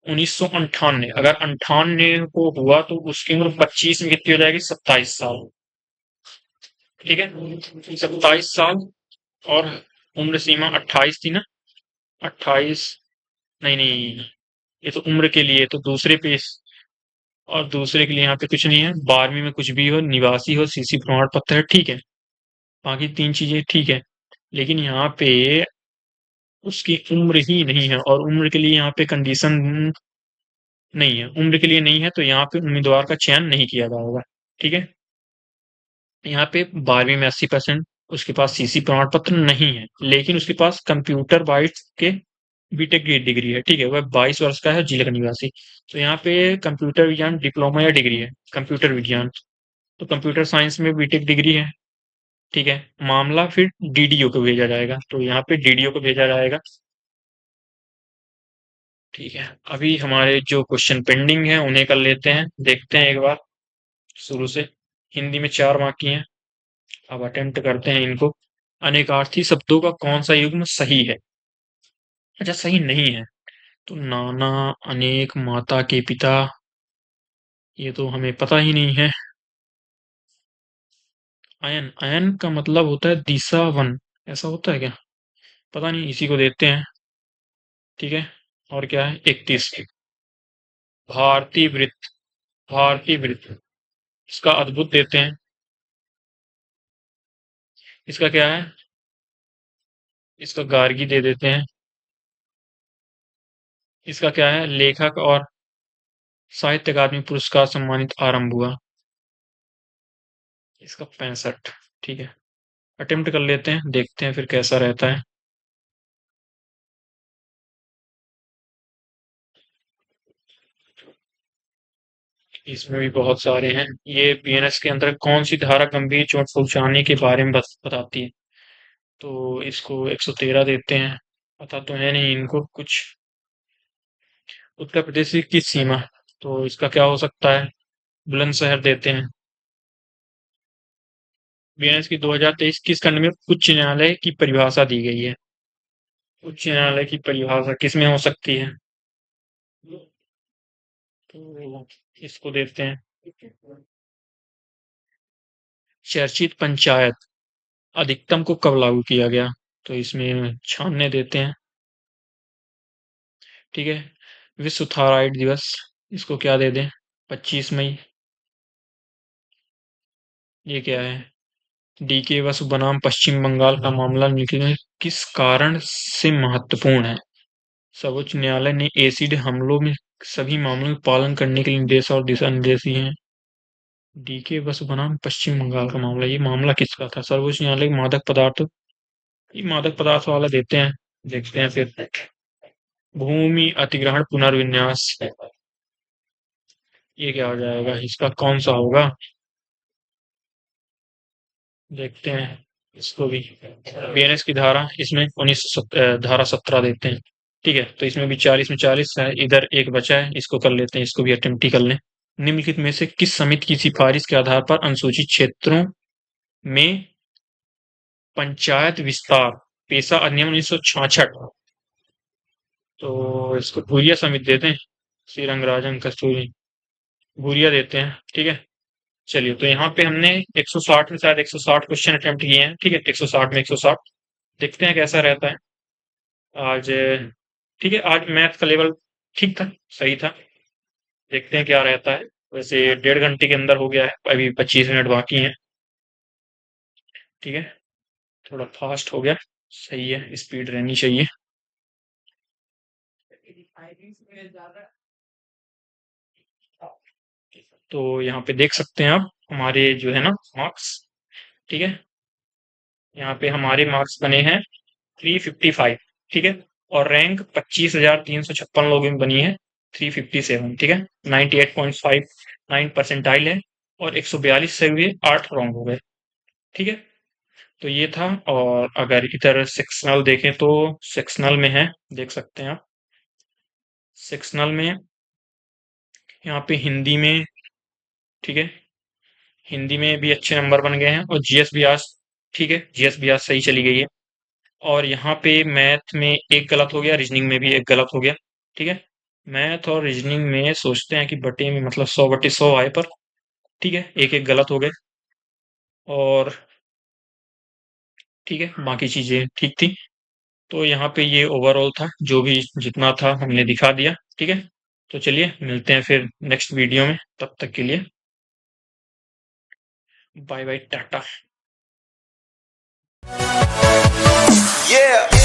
1998, अगर 98 को हुआ तो उसकी उम्र 25 में कितनी हो जाएगी, 27 साल, ठीक है। 27 साल। और उम्र सीमा 28 थी ना। 28, नहीं नहीं, ये तो उम्र के लिए, तो दूसरे पे और दूसरे के लिए यहाँ पे कुछ नहीं है, 12वीं में कुछ भी हो, निवासी हो, सीसी प्रमाण पत्र है, ठीक है। बाकी तीन चीजें ठीक है। लेकिन यहाँ पे उसकी उम्र ही नहीं है, और उम्र के लिए यहाँ पे कंडीशन नहीं है, उम्र के लिए नहीं है, तो यहाँ पे उम्मीदवार का चयन नहीं किया जाएगा, ठीक है। यहाँ पे 12वीं में 80%, उसके पास सीसी प्रमाण पत्र नहीं है, लेकिन उसके पास कंप्यूटर बाइट्स के बीटेक की डिग्री है, ठीक है। वह 22 वर्ष का है, जिले का निवासी। तो यहाँ पे कंप्यूटर विज्ञान डिप्लोमा या डिग्री है, कंप्यूटर विज्ञान। तो कंप्यूटर साइंस में बीटेक डिग्री है, ठीक है। मामला फिर डीडीओ को भेजा जाएगा, तो यहाँ पे डीडीओ को भेजा जाएगा, ठीक है। अभी हमारे जो क्वेश्चन पेंडिंग है उन्हें कर लेते हैं, देखते हैं एक बार शुरू से। हिंदी में 4 मार्क की हैं, अब अटेम्प्ट करते हैं इनको। अनेकार्थी शब्दों का कौन सा युग्म सही है। अच्छा, सही नहीं है। तो नाना, अनेक, माता के पिता, ये तो हमें पता ही नहीं है। अयन, अयन का मतलब होता है दिशा वन, ऐसा होता है क्या, पता नहीं, इसी को देते हैं, ठीक है। और क्या है, 31, भारतीय वृत्त, भारतीय वृत्त, इसका अद्भुत देते हैं। इसका क्या है, इसका गार्गी दे देते हैं। इसका क्या है, लेखक और साहित्य अकादमी पुरस्कार सम्मानित आरंभ हुआ, इसका 65, ठीक है। अटेम्प्ट कर लेते हैं, देखते हैं फिर कैसा रहता है। इसमें भी बहुत सारे हैं। ये बीएनएस के अंदर कौन सी धारा गंभीर चोट पहुंचाने के बारे में बताती है। तो इसको 113 देते हैं। पता तो है नहीं इनको कुछ। उत्तर प्रदेश की किस सीमा, तो इसका क्या हो सकता है, बुलंदशहर देते हैं। बीएनएस की 2023 किस खंड में उच्च न्यायालय की परिभाषा दी गई है। उच्च न्यायालय की परिभाषा किसमें हो सकती है, तो इसको देते हैं। चर्चित पंचायत अधिकतम को कब लागू किया गया, तो इसमें 96 देते हैं, ठीक है। विश्व थायराइड दिवस, इसको क्या दे दें, 25 मई। ये क्या है, डीके वसु बनाम पश्चिम बंगाल का मामला निकलने में किस कारण से महत्वपूर्ण है। सर्वोच्च न्यायालय ने एसिड हमलों में सभी मामलों में पालन करने के लिए निर्देश और दिशा निर्देश दिए हैं। डीके वसु बनाम पश्चिम बंगाल का मामला, ये मामला किसका था, सर्वोच्च न्यायालय मादक पदार्थ, ये मादक पदार्थ वाला देते हैं, देखते हैं फिर। भूमि अधिग्रहण पुनर्विन्यास, ये क्या हो जाएगा, इसका कौन सा होगा, देखते हैं इसको भी। बीएनएस की धारा, इसमें धारा 17 देते हैं, ठीक है। तो इसमें भी 40 में 40 है, इधर एक बचा है, इसको कर लेते हैं, इसको भी अटेम्प्ट ही कर लें। निम्नलिखित में से किस समिति की सिफारिश के आधार पर अनुसूचित क्षेत्रों में पंचायत विस्तार पेशा अधिनियम 1966, तो इसको भूरिया समिति देते हैं, श्री रंगराजन कस्तूरी, भूरिया देते हैं, ठीक है। चलिए, तो यहाँ पे हमने 160 में शायद 160 क्वेश्चन अटेम्प्ट किए हैं, ठीक है। 160 में 160, देखते हैं कैसा रहता है आज। ठीक है, आज मैथ का लेवल ठीक था, सही था, देखते हैं क्या रहता है। वैसे 1.5 घंटे के अंदर हो गया है, अभी 25 मिनट बाकी हैं। ठीक है, थोड़ा फास्ट हो गया, सही है, स्पीड रहनी चाहिए। तो यहाँ पे देख सकते हैं आप हमारे जो है ना मार्क्स। ठीक है, यहाँ पे हमारे मार्क्स बने हैं 355। ठीक है, और रैंक 25,356 लोगों में बनी है 357। ठीक है, 98.59 परसेंटाइल है, और 142 से हुए 8 रॉन्ग हो गए। ठीक है, तो ये था। और अगर इधर सेक्शनल देखें तो सेक्शनल में है, देख सकते हैं आप सेक्शनल में यहाँ पे हिंदी में। ठीक है, हिंदी में भी अच्छे नंबर बन गए हैं, और जीएस भी आज, ठीक है, जीएस भी आज सही चली गई है। और यहाँ पे मैथ में एक गलत हो गया, रीजनिंग में भी एक गलत हो गया। ठीक है, मैथ और रीजनिंग में सोचते हैं कि बटे में मतलब 100/100 आए, पर ठीक है, एक एक गलत हो गए। और ठीक है, बाकी चीजें ठीक थी। तो यहाँ पे ये ओवरऑल था, जो भी जितना था हमने दिखा दिया। ठीक है, तो चलिए मिलते हैं फिर नेक्स्ट वीडियो में, तब तक के लिए बाय बाय, टाटा। Yeah.